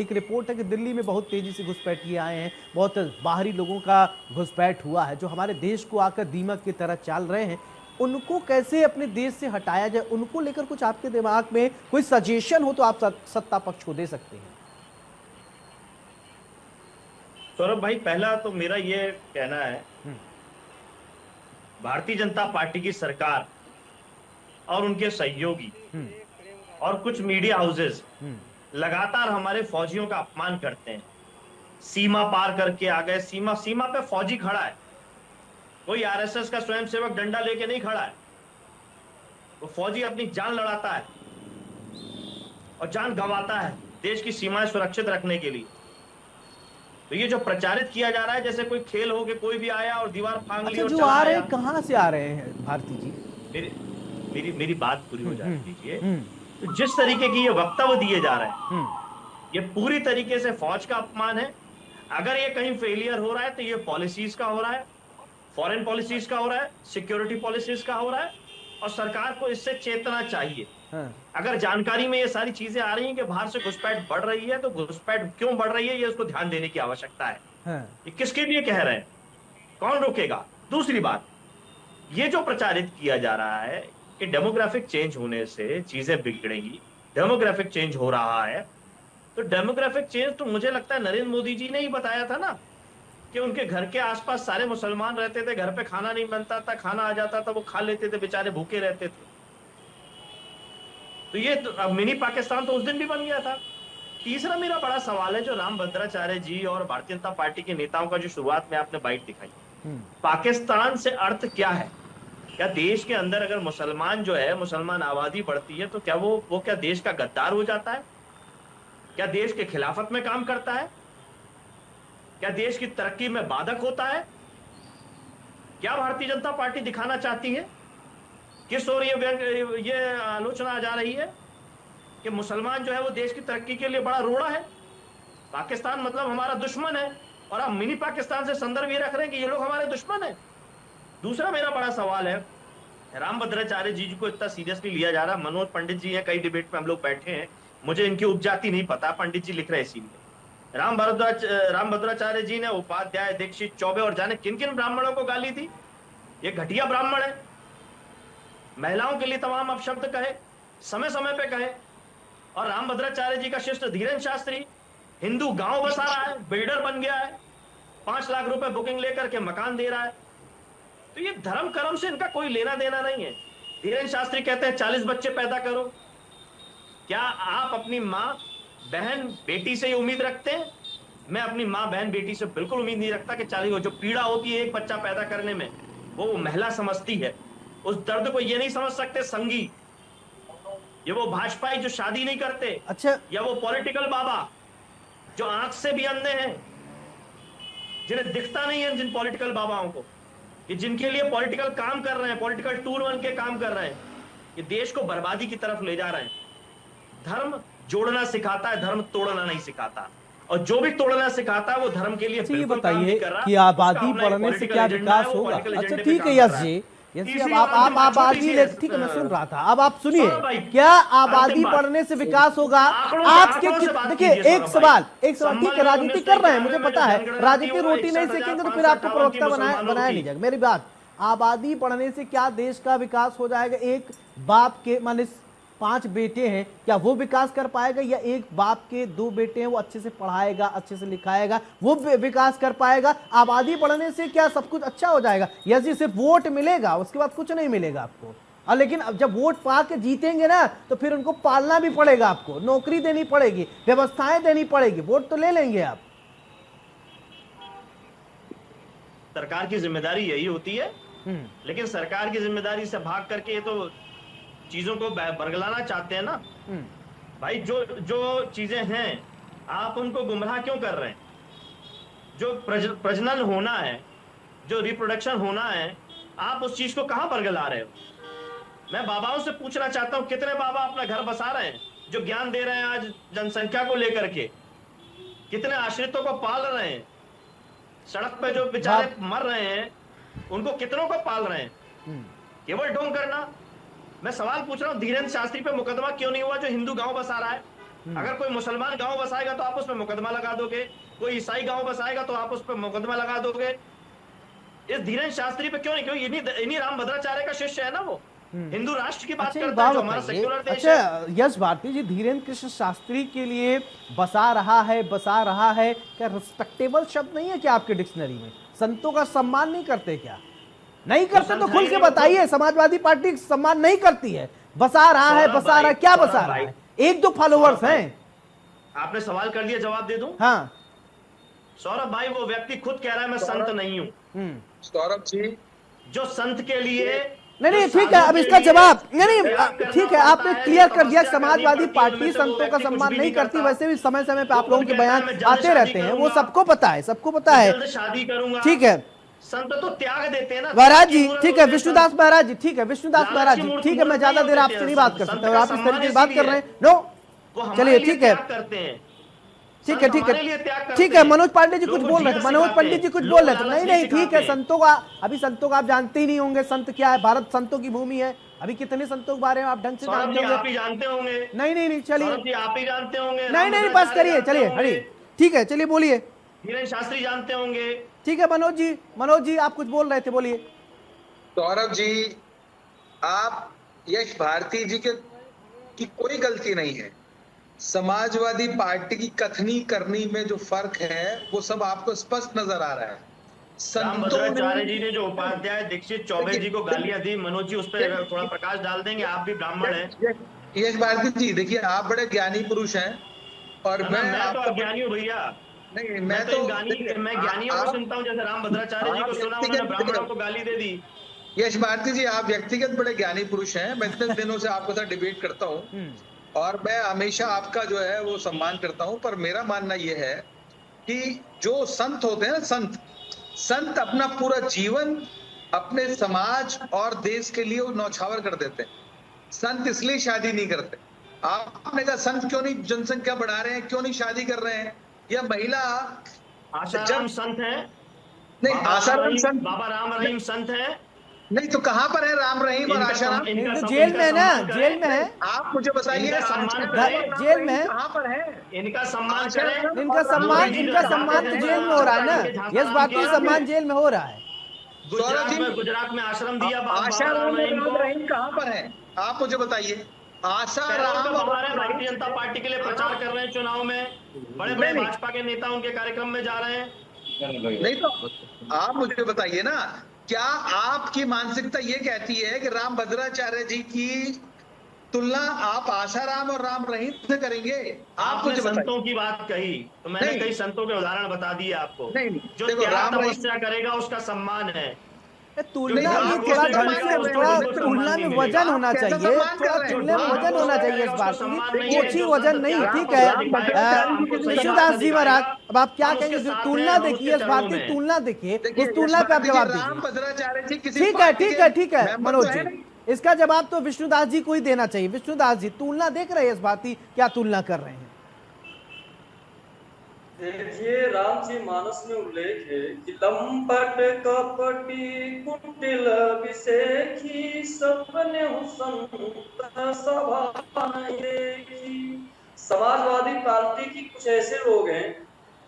Speaker 1: एक रिपोर्ट है कि दिल्ली में बहुत तेजी से घुसपैठिए आए हैं, बहुत बाहरी लोगों का घुसपैठ हुआ है जो हमारे देश को आकर दीमक की तरह चल रहे हैं। उनको कैसे अपने देश से हटाया जाए, उनको लेकर कुछ आपके दिमाग में कोई सजेशन हो तो आप सत्ता पक्ष को दे सकते हैं।
Speaker 9: सौरभ भाई, पहला तो मेरा ये कहना है, भारतीय जनता पार्टी की सरकार और उनके सहयोगी और कुछ मीडिया हाउसेस लगातार हमारे फौजियों का अपमान करते हैं। सीमा पार करके आ गए, सीमा पे फौजी खड़ा है, कोई आरएसएस का स्वयंसेवक डंडा लेके नहीं खड़ा है, वो फौजी अपनी जान लड़ाता है और जान गंवाता है देश की सीमाएं सुरक्षित रखने के लिए। तो ये जो प्रचारित किया जा रहा है जैसे कोई खेल हो कि कोई भी आया और दीवार फांग ली और
Speaker 1: जो आ रहे हैं, कहां से आ रहे हैं भारती जी?
Speaker 9: मेरी बात पूरी हो जाने दीजिए। तो जिस तरीके की ये वक्तव्य दिए जा रहे हैं, ये पूरी तरीके से फौज का अपमान है। अगर ये कहीं फेलियर हो रहा है तो ये पॉलिसीज का हो रहा है, फॉरेन पॉलिसीज का हो रहा है, सिक्योरिटी पॉलिसीज का हो रहा है, और सरकार को इससे चेतना चाहिए। अगर जानकारी में ये सारी चीजें आ रही हैं कि बाहर से घुसपैठ बढ़ रही है, तो घुसपैठ क्यों बढ़ रही है, ये उसको ध्यान देने की आवश्यकता है। ये किसके लिए कह रहे हैं, कौन रोकेगा? दूसरी बात, ये जो प्रचारित किया जा रहा है कि डेमोग्राफिक चेंज होने से चीजें बिगड़ेंगी, डेमोग्राफिक चेंज हो रहा है, तो डेमोग्राफिक चेंज तो मुझे लगता है नरेंद्र मोदी जी ने ही बताया था ना, कि उनके घर के आसपास सारे मुसलमान रहते थे, घर पे खाना नहीं बनता था, खाना आ जाता था वो खा लेते थे, बेचारे भूखे रहते थे। तो ये तो मिनी पाकिस्तान तो उस दिन भी बन गया था। तीसरा मेरा बड़ा सवाल है, जो राम भद्राचार्य जी और भारतीय जनता पार्टी के नेताओं का जो शुरुआत में आपने बाइट दिखाई, पाकिस्तान से अर्थ क्या है? क्या देश के अंदर अगर मुसलमान जो है, मुसलमान आबादी बढ़ती है, तो क्या वो क्या देश का गद्दार हो जाता है? क्या देश के खिलाफत में काम करता है? क्या देश की तरक्की में बाधक होता है? क्या भारतीय जनता पार्टी दिखाना चाहती है? किस ओर ये आलोचना जा रही है कि मुसलमान जो है वो देश की तरक्की के लिए बड़ा रोड़ा है, पाकिस्तान मतलब हमारा दुश्मन है, और आप मिनी पाकिस्तान से संदर्भ ये रख रहे हैं कि ये लोग हमारे दुश्मन है। दूसरा मेरा बड़ा सवाल है, राम भद्राचार्य जी को इतना सीरियसली लिया जा रहा है। मनोज पंडित जी हैं, कई डिबेट में हम लोग बैठे हैं, मुझे इनकी उपजाति नहीं पता, पंडित जी लिख रहे हैं इसीलिए। राम भद्राचार्य जी ने उपाध्याय, दीक्षित, चौबे और जाने किन किन ब्राह्मणों को गाली दी। ये घटिया ब्राह्मण है, महिलाओं के लिए तमाम अपशब्द कहे, समय समय पे कहे। और राम भद्राचार्य जी का शिष्य धीरेन्द्र शास्त्री हिंदू गांव बसा रहा है, बिल्डर बन गया है, 5 लाख रुपए बुकिंग लेकर के मकान दे रहा है। तो ये धर्म कर्म से इनका कोई लेना देना नहीं है। धीरेन्द्र शास्त्री कहते हैं 40 बच्चे पैदा करो। क्या आप अपनी माँ, बहन, बेटी से ये उम्मीद रखते हैं? मैं अपनी माँ, बहन, बेटी से बिल्कुल उम्मीद नहीं रखता कि 40, जो पीड़ा होती है एक बच्चा पैदा करने में, वो महिला समझती है। उस दर्द को ये नहीं समझ सकते संगी, ये वो भाजपाई जो शादी नहीं करते,
Speaker 1: अच्छा,
Speaker 9: या वो पॉलिटिकल बाबा जो आंख से भी अंधे हैं, जिन्हें दिखता नहीं है जिन पॉलिटिकल बाबाओं को, ये जिनके लिए पॉलिटिकल काम कर रहे हैं, पॉलिटिकल टूल बन के काम कर रहे हैं, ये देश को बर्बादी की तरफ ले जा रहे हैं। धर्म जोड़ना सिखाता है, धर्म तोड़ना नहीं सिखाता, और जो भी तोड़ना सिखाता है वो धर्म के लिए बिल्कुल काम नहीं कर रहा।
Speaker 1: कि आबादी बढ़ने से क्या विकास होगा? अच्छा ठीक है यश जी, अब आप आबादी, ठीक है मैं सुन रहा था, अब आप सुनिए, क्या आबादी बढ़ने से विकास होगा? आपके देखिए, एक सवाल ठीक है, राजनीति कर रहे हैं, मुझे पता है, राजनीति रोटी नहीं सेकेंगे तो फिर आपको प्रवक्ता बनाया नहीं जाएगा। मेरी बात, आबादी बढ़ने से क्या देश का विकास हो जाएगा? एक बाप के मान 5 बेटे हैं, क्या वो विकास कर पाएगा, या एक बाप के 2 बेटे हैं वो अच्छे से पढ़ाएगा, अच्छे से लिखाएगा, वो विकास कर पाएगा? आबादी बढ़ने से क्या सब कुछ अच्छा हो जाएगा? यस जी, सिर्फ वोट मिलेगा, उसके बाद कुछ नहीं मिलेगा आपको। और लेकिन अब जब वोट पा के जीतेंगे ना, तो फिर उनको पालना भी पड़ेगा, आपको नौकरी देनी पड़ेगी, व्यवस्थाएं देनी पड़ेगी। वोट तो ले लेंगे आप।
Speaker 9: सरकार की जिम्मेदारी यही होती है, लेकिन सरकार की जिम्मेदारी से भाग करके ये तो चीजों को बरगलाना चाहते हैं ना। भाई जो चीजें हैं आप उनको गुमराह क्यों कर रहे हैं? जो प्रजनन होना है, जो रिप्रोडक्शन होना है, आप उस चीज को कहां बरगला रहे हो? मैं बाबाओं से पूछना चाहता हूं, कितने बाबा अपना घर बसा रहे हैं, जो ज्ञान दे रहे हैं आज जनसंख्या को लेकर के? कितने आश्रितों को पाल रहे हैं? सड़क पे जो बेचारे मर रहे हैं उनको कितनों को पाल रहे हैं? केवल ढोंग करना। मैं सवाल पूछ रहा हूँ, धीरेन्द्र शास्त्री पे मुकदमा क्यों नहीं हुआ जो हिंदू गांव बसा रहा है? अगर कोई मुसलमान गांव बसाएगा तो आप उस पर मुकदमा लगा दोगे, कोई ईसाई गांव बसाएगा तो आप उस पर मुकदमा लगा दोगे। इस धीरेन्द्र शास्त्री पे क्यों नहीं? क्यों इन्हीं राम भद्राचार्य का शिष्य है ना वो। हिंदू राष्ट्र की बात करता है जो हमारा सेक्युलर देश है।
Speaker 1: अच्छा यश भारती जी, धीरेन्द्र कृष्ण शास्त्री के लिए बसा रहा है, क्या रिस्पेक्टेबल शब्द नहीं है क्या आपके डिक्शनरी में? संतों का सम्मान नहीं करते क्या? नहीं करते तो खुल के बताइए। समाजवादी पार्टी सम्मान नहीं करती है। बसा रहा है, क्या बसा रहा है? 1-2 फॉलोअर्स हैं।
Speaker 9: आपने सवाल कर दिया, जवाब दे दूं?
Speaker 1: हाँ
Speaker 9: सौरभ भाई, वो व्यक्ति खुद कह रहा है मैं संत नहीं हूं।
Speaker 11: सौरभ जी,
Speaker 9: जो संत के लिए
Speaker 1: नहीं ठीक है, अब इसका जवाब नहीं ठीक है, आपने क्लियर कर दिया। समाजवादी पार्टी संतों का सम्मान नहीं करती, वैसे भी समय समय पे आप लोगों के बयान आते रहते हैं, वो सबको पता है,
Speaker 9: शादी करूंगा।
Speaker 1: ठीक है,
Speaker 9: संत तो त्याग देते हैं ना
Speaker 1: महाराज जी। ठीक है, विष्णुदास महाराज जी, ठीक है, विष्णुदास महाराज जी, ठीक है, मैं ज्यादा देर आपसे नहीं बात कर सकता और आप इस तरीके से बात कर रहे हैं। नो चलिए, ठीक है, ठीक है। मनोज पांडे जी कुछ बोल रहे थे, नहीं ठीक है। संतों का आप जानते ही नहीं होंगे, संत क्या है? भारत संतों की भूमि है। अभी कितने संतों के बारे में आप ढंग से जानते होंगे?
Speaker 9: आप ही जानते होंगे।
Speaker 1: नहीं चलिए,
Speaker 9: आप ही जानते होंगे।
Speaker 1: नहीं बस करिए, चलिए हरी, ठीक है, चलिए बोलिए।
Speaker 9: धीरेन्द्र शास्त्री जानते होंगे।
Speaker 1: ठीक है, मनोज जी आप कुछ बोल रहे थे, बोलिए।
Speaker 11: सौरभ जी, आप यश भारती जी की कोई गलती नहीं है। समाजवादी पार्टी की कथनी करनी में जो फर्क है वो सब आपको स्पष्ट नजर आ रहा है।
Speaker 9: भद्राचार्य जी ने जो उपाध्याय दीक्षित चौबे जी को गालियां दी, मनोज जी उस पर थोड़ा प्रकाश डाल देंगे? आप भी ब्राह्मण हैं।
Speaker 11: यश भारती जी, देखिए आप बड़े ज्ञानी पुरुष हैं और मैं
Speaker 9: तो अज्ञानी हूँ भैया।
Speaker 11: नहीं,
Speaker 9: मैं ज्ञानियों को सुनता हूँ, जैसे राम भद्राचार्य जी को सुना, उन्होंने ब्राह्मणों को गाली दे दी।
Speaker 11: यश भारती जी, आप व्यक्तिगत बड़े ज्ञानी पुरुष हैं। मैं इतने दिनों से आपके साथ डिबेट करता हूँ और मैं हमेशा आपका जो है वो सम्मान करता हूं, पर मेरा मानना यह है कि जो संत होते हैं ना, संत अपना पूरा जीवन अपने समाज और देश के लिए न्यौछावर कर देते हैं। संत इसलिए शादी नहीं करते। आपने कहा संत क्यों नहीं जनसंख्या बढ़ा रहे हैं, क्यों नहीं शादी कर रहे हैं? या महिला
Speaker 9: आशाराम संत है?
Speaker 11: नहीं, आशाराम संत,
Speaker 9: बाबा राम रहीम संत है?
Speaker 11: नहीं तो कहाँ पर है राम रहीम और आशाराम?
Speaker 1: जेल में है ना, जेल में है।
Speaker 11: आप मुझे बताइए,
Speaker 1: जेल में है,
Speaker 11: कहाँ पर है?
Speaker 9: इनका सम्मान करें।
Speaker 1: इनका सम्मान तो जेल में हो रहा है ना। यस बाकी सम्मान जेल में हो रहा है।
Speaker 9: गुजरात में आश्रम दिया।
Speaker 11: आशाराम रहीम कहाँ पर है? आप मुझे बताइए। आशाराम
Speaker 9: भारतीय जनता पार्टी के लिए प्रचार कर रहे हैं, चुनाव में बड़े भाजपा के नेता उनके कार्यक्रम में जा रहे हैं।
Speaker 11: नहीं तो आप मुझे बताइए ना, क्या आपकी मानसिकता ये कहती है कि राम भद्राचार्य जी की तुलना आप आशाराम और राम रहीम से करेंगे?
Speaker 9: आपने संतों की बात कही तो मैंने कई संतों के उदाहरण बता दिए आपको। जो त्याग तपस्या करेगा उसका सम्मान है।
Speaker 1: तुलना में थोड़ा ढंग से, थोड़ा तुलना में वजन होना चाहिए, थोड़ा तुलना में वजन होना चाहिए। इस बात की कुछ ही वजन नहीं, ठीक है। विष्णुदास जी महाराज, अब आप क्या कहेंगे? तुलना देखिए, इस बात की तुलना देखिए, उस तुलना पे आप जवाब दीजिए। ठीक है मनोज जी, इसका जवाब तो विष्णुदास जी को ही देना चाहिए। विष्णुदास जी, तुलना देख रहे हैं इस बात की, क्या तुलना कर रहे हैं?
Speaker 12: देखिए, राम जी मानस में उल्लेख है कि लंपट कपटी कुटिल विषेखी सपने सभा देखी। समाजवादी पार्टी की कुछ ऐसे लोग हैं,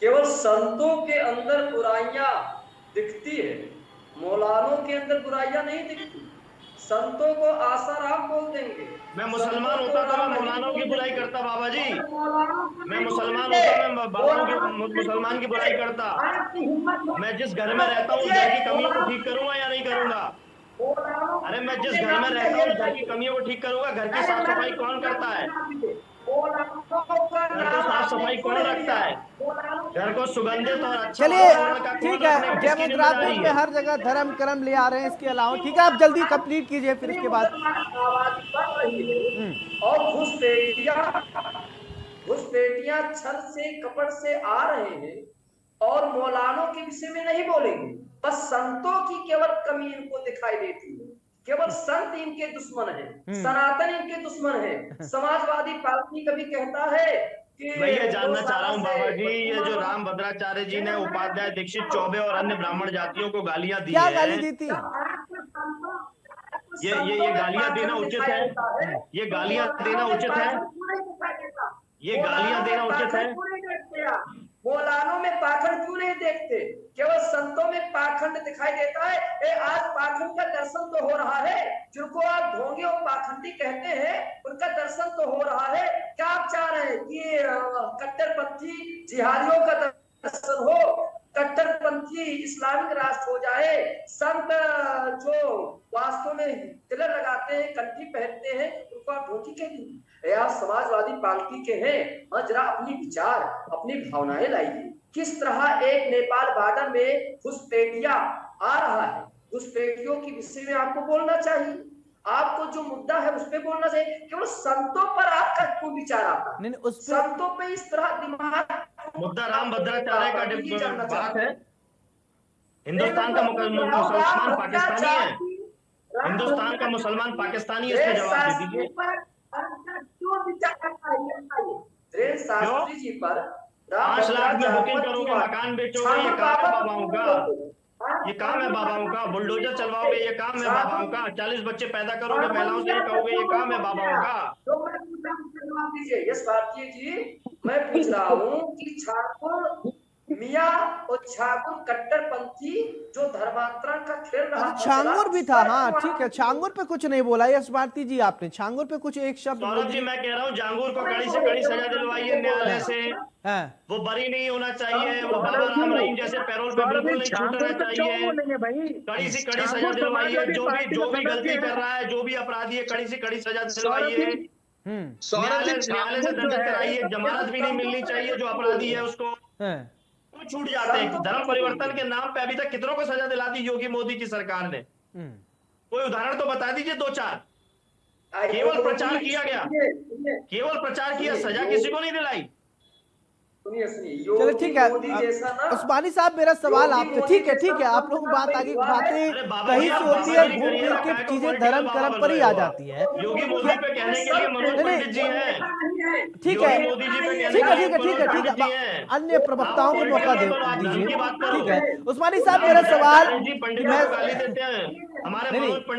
Speaker 12: केवल संतों के अंदर बुराइयां दिखती है, मौलानों के अंदर बुराइयां नहीं दिखती। संतों को आसाराम बोल देंगे।
Speaker 9: मैं मुसलमान होता तो मैं मौलानों की बुराई करता बाबा जी। मैं मुसलमान होता मैं बाबाओं की मुसलमान की बुराई करता। मैं जिस घर में रहता हूँ उस घर की कमियों को ठीक करूंगा या नहीं करूंगा? अरे मैं जिस घर में रहता हूँ उस घर की कमियों को ठीक करूंगा। घर की साफ सफाई कौन करता है? घर को साफ सफाई कौन रखता है? घर को सुगंधित और अच्छा
Speaker 1: चलिए
Speaker 9: वातावरण का
Speaker 1: ठीक
Speaker 9: कौन रखने
Speaker 1: है,
Speaker 9: की किसकी जिम्मेदारी
Speaker 1: डेमोग्राफिक में
Speaker 9: है?
Speaker 1: हर जगह धर्म कर्म ले आ रहे हैं, इसके अलावा ठीक है आप जल्दी कंप्लीट कीजिए फिर इसके बाद।
Speaker 12: आबादी बढ़ रही है और घुसपैठियां छल से कपट से आ रहे हैं और मौलानों के विषय में नहीं बोलेंगे, बस संतों की केवल कमी इनको दिखाई देती है। केवल संत इनके दुश्मन है, सनातन इनके दुश्मन है। समाजवादी पार्टी कभी कहता है कि
Speaker 9: मैं ये जानना चाह रहा हूँ बाबा जी, ये जो राम भद्राचार्य जी ने उपाध्याय, दीक्षित, चौबे और अन्य ब्राह्मण जातियों को गालियां दी
Speaker 1: क्या
Speaker 9: है,
Speaker 1: गाली दी थी?
Speaker 9: ये गालियां देना उचित है? ये गालियां देना उचित है? ये गालियां देना उचित है?
Speaker 12: मौलानों में पाखंड क्यों नहीं देखते? केवल संतों में पाखंड दिखाई देता है। आज पाखंड का दर्शन तो हो रहा है, जिनको आप ढोंगे और पाखंडी कहते हैं उनका दर्शन तो हो रहा है। क्या आप चाह रहे हैं कि कट्टरपंथी जिहादियों का दर्शन हो, कट्टरपंथी इस्लामिक राष्ट्र हो जाए? संत जो वास्तव में तिलक लगाते हैं, कंठी पहनते हैं, उनको आप ढोंगी कहेंगे? आप समाजवादी पार्टी के हैं, जरा अपनी विचार, अपनी भावनाएं लाइए। किस तरह एक नेपाल बॉर्डर में घुसपैठिया आ रहा है, घुसपैठियों के विषय में आपको बोलना चाहिए। आपको जो मुद्दा है उस पर बोलना चाहिए। केवल संतों पर आपका क्यों विचार आता है? संतों पे इस तरह दिमाग,
Speaker 9: मुद्दा राम भद्राचार्य का बात है। हिंदुस्तान का मुसलमान पाकिस्तानी है, हिंदुस्तान का मुसलमान पाकिस्तानी, इसका जवाब दे दीजिए।
Speaker 12: शास्त्री जी पर
Speaker 9: 5 लाख में बुकिंग करोगे, मकान बेचोगे, ये काम है बाबाओं का, ये काम है बाबाओं का। बुलडोजर चलवाओगे, ये काम है बाबाओं का। 40 बच्चे पैदा करोगे, महिलाओं से ये कहोगे, ये काम है बाबाओं का।
Speaker 12: यस भारतीय जी, मैं पूछ रहा हूँ कि ठाकुर मियाँ और ठाकुर कट्टरपंथी जो धर्मांतरण का खेल रहा था,
Speaker 1: छांगुर भी था। हाँ ठीक है, छांगुर पे कुछ नहीं बोला यश भारती जी आपने, छांगुर पे कुछ एक शब्द?
Speaker 9: सौरभ जी मैं कह रहा हूँ जांगूर को कड़ी से कड़ी सजा दिलवाइए न्यायालय से। वो बरी नहीं होना चाहिए, वो बाबा राम रहीम जैसे पैरोल पे बिल्कुल नहीं छूटना चाहिए। कड़ी से कड़ी सजा दिलवाइए। जो भी गलती कर रहा है, जो भी अपराधी है, कड़ी से कड़ी सजा दिलवाइए। न्यायालय से दंडित कराइए। जमानत भी नहीं मिलनी चाहिए जो अपराधी है उसको, छूट जाते हैं। धर्म परिवर्तन के नाम पे अभी तक कितनों को सजा दिला दी योगी मोदी की सरकार ने? कोई उदाहरण तो बता दीजिए 2-4। केवल प्रचार किया गया, केवल प्रचार किया, सजा किसी को नहीं दिलाई।
Speaker 1: चलो ठीक है उस्मानी साहब, मेरा सवाल आपसे, ठीक है आप लोग बात आगे बातें कहीं से होती है, घूम फिर के चीजें धर्म कर्म पर ही आ जाती है।
Speaker 9: योगी मोदी पे कहने के लिए मनोज पंडित जी हैं,
Speaker 1: ठीक है, अन्य प्रवक्ताओं को मौका दीजिए। ठीक है उस्मानी साहब, मेरा सवाल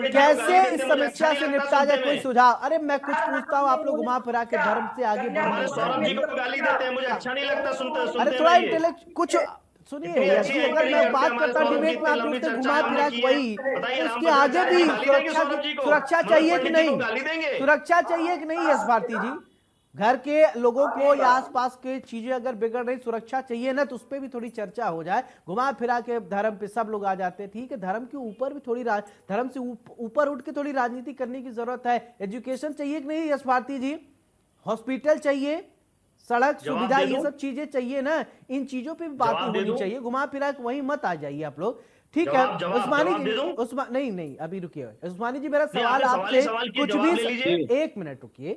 Speaker 1: कैसे इस समस्या से निपटा जाए, कोई सुझाव? अरे मैं कुछ पूछता हूँ, आप लोग घुमा फिरा के धर्म से आगे बढ़ रहे हैं।
Speaker 9: सौरभ जी को गाली देते हैं, मुझे अच्छा नहीं लगता सुनते।
Speaker 1: अरे थोड़ा इंटेलेक्ट कुछ सुनिए, अगर मैं बात करता डिबेट में आप लोग घुमा फिरा वही, उसके आगे भी सुरक्षा चाहिए कि नहीं? सुरक्षा चाहिए कि नहीं यश भारती जी? घर के लोगों को या आसपास के चीजें अगर बिगड़ रही, सुरक्षा चाहिए ना, तो उस पर भी थोड़ी चर्चा हो जाए। घुमा फिरा के धर्म पे सब लोग आ जाते हैं, ठीक है, धर्म के ऊपर भी थोड़ी धर्म से ऊपर उठ के थोड़ी राजनीति करने की जरूरत है। एजुकेशन चाहिए कि नहीं यश भारती जी? हॉस्पिटल चाहिए, सड़क सुविधा, ये सब चीजें चाहिए ना, इन चीजों पे भी बातें होनी चाहिए। घुमा फिरा के वहीं मत आ जाइए आप लोग, ठीक है? उस्मानी जी नहीं अभी रुकिए उस्मानी जी, मेरा सवाल आपसे कुछ भी, 1 मिनट रुकिए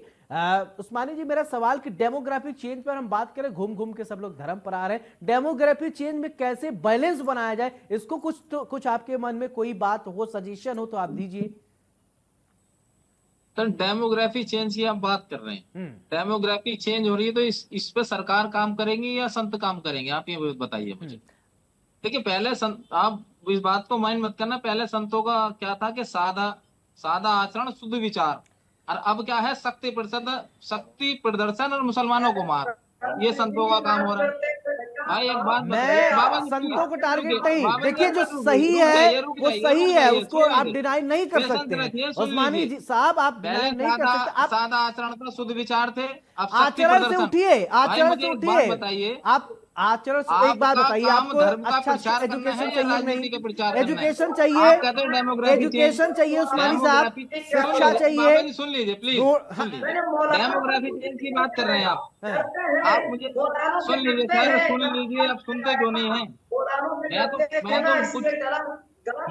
Speaker 1: उस्मानी जी, मेरा सवाल कि डेमोग्राफिक चेंज पर हम बात करें, घूम घूम के सब लोग धर्म पर आ रहे हैं, डेमोग्राफिक चेंज में कैसे बैलेंस बनाया जाए, इसको कुछ आपके मन में कोई बात हो, सजेशन हो तो आप दीजिए।
Speaker 13: तो डेमोग्राफी चेंज की आप बात कर रहे हैं, डेमोग्राफी चेंज हो रही है तो इस पे सरकार काम करेंगी या संत काम करेंगे? आप ये बताइए मुझे। देखिए पहले आप इस बात को माइंड मत करना, पहले संतों का क्या था कि सादा आचरण, शुद्ध विचार, और अब क्या है, शक्ति प्रदर्शन और मुसलमानों को मार, ये संतों का काम हो रहा है। भाई एक बात
Speaker 1: मैं
Speaker 13: बताइए, बाबा जी
Speaker 1: संतों को टारगेट
Speaker 13: रुकिए,
Speaker 1: नहीं,
Speaker 13: बाबा जी
Speaker 1: देखिए जो
Speaker 13: रुक
Speaker 1: सही
Speaker 13: जाइए,
Speaker 1: है
Speaker 13: रुक
Speaker 1: वो
Speaker 13: जाइए,
Speaker 1: सही
Speaker 13: रुक
Speaker 1: है,
Speaker 13: जाइए,
Speaker 1: उसको
Speaker 13: सुन
Speaker 1: आप
Speaker 13: लीजिए।
Speaker 1: डिनाई नहीं कर
Speaker 13: पेशेंस
Speaker 1: सकते
Speaker 13: रखिए,
Speaker 1: हैं।
Speaker 13: सुन
Speaker 1: उस्मानी
Speaker 13: लीजिए।
Speaker 1: जी साहब आप
Speaker 13: पहले
Speaker 1: डिनाई नहीं कर
Speaker 13: सादा
Speaker 1: सकते। आप
Speaker 13: सादा आचरण था, शुद्ध विचार थे, अब शक्ति
Speaker 1: आचरण से
Speaker 13: प्रदर्शन।
Speaker 1: उठिए,
Speaker 13: भाई
Speaker 1: आचरण
Speaker 13: मुझे
Speaker 1: से
Speaker 13: एक बात
Speaker 1: उठिए।
Speaker 13: बताइए,
Speaker 1: आप आचरण से एक बात
Speaker 13: आपका
Speaker 1: बताइए,
Speaker 13: काम
Speaker 1: आपको
Speaker 13: धर्म का
Speaker 1: अच्छा
Speaker 13: प्रचार करना
Speaker 1: एजुकेशन
Speaker 13: है या
Speaker 1: चाहिए
Speaker 13: राजनीति का
Speaker 1: नहीं?
Speaker 13: प्रचार करना है?
Speaker 1: एजुकेशन चाहिए,
Speaker 13: आप कहते हो डेमोग्राफी
Speaker 1: एजुकेशन चाहिए उस्मानी साहब,
Speaker 13: डेमोग्राफी
Speaker 1: शिक्षा चाहिए।
Speaker 13: बाबा जी सुन लीजिए प्लीज,
Speaker 1: हाँ,
Speaker 13: सुन लीजिए। डेमोग्राफी चेंज की बात कर रहे हैं आप मुझे सुन लीजिए सर, सुन लीजिए, आप सुनते क्यों नहीं है? मैं तो कुछ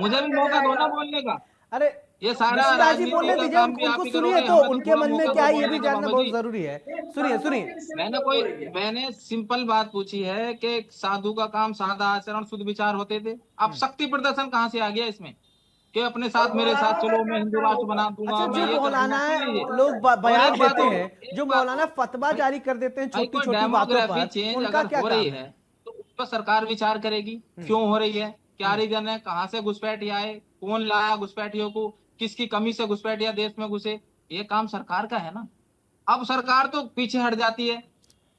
Speaker 13: मुझे भी मौका दो ना बोलने का।
Speaker 1: अरे
Speaker 13: ये सारा
Speaker 1: ऋषिराज जी
Speaker 13: राजनीति
Speaker 1: बोलने
Speaker 13: का
Speaker 1: दीजिए,
Speaker 13: काम भी आप
Speaker 1: उनको
Speaker 13: ही
Speaker 1: सुनिए
Speaker 13: करोगे,
Speaker 1: तो
Speaker 13: हमें
Speaker 1: उनके
Speaker 13: थोड़ा
Speaker 1: मन में
Speaker 13: मौका
Speaker 1: क्या
Speaker 13: दो
Speaker 1: है ये
Speaker 13: बोलने
Speaker 1: भी
Speaker 13: का
Speaker 1: जानना
Speaker 13: बाबा
Speaker 1: बहुत
Speaker 13: जी।
Speaker 1: जरूरी है। सुनिए सुनिए।
Speaker 13: मैंने सिंपल बात पूछी है कि साधु का काम सादा आचरण शुद्ध विचार होते थे, अब शक्ति प्रदर्शन कहाँ से आ गया इसमें कि अपने साथ मेरे साथ चलो, मैं हिंदू राष्ट्र बना दूंगा,
Speaker 1: अच्छा,
Speaker 13: मैं
Speaker 1: जो
Speaker 13: ये कर दूंगा।
Speaker 1: मौलाना
Speaker 13: सुन लीजिए
Speaker 1: लोग
Speaker 13: और
Speaker 1: बयान
Speaker 13: एक बात
Speaker 1: देते
Speaker 13: और,
Speaker 1: हैं,
Speaker 13: एक
Speaker 1: जो
Speaker 13: बात
Speaker 1: मौलाना
Speaker 13: और,
Speaker 1: फतवा जारी कर देते हैं
Speaker 13: भाई
Speaker 1: छोटी
Speaker 13: कोई
Speaker 1: छोटी बातों
Speaker 13: डेमोग्राफी
Speaker 1: पर,
Speaker 13: चेंज
Speaker 1: उनका
Speaker 13: अगर
Speaker 1: क्या
Speaker 13: हो
Speaker 1: काम
Speaker 13: रही
Speaker 1: है?
Speaker 13: है तो उस पर सरकार विचार करेगी, क्यों हो रही है, क्या रीजन है, कहाँ से घुसपैठिया आए, कौन लाया घुसपैठियों को, किसकी कमी से घुसपैठिया देश में घुसे, ये काम सरकार का है ना। अब सरकार तो पीछे हट जाती है,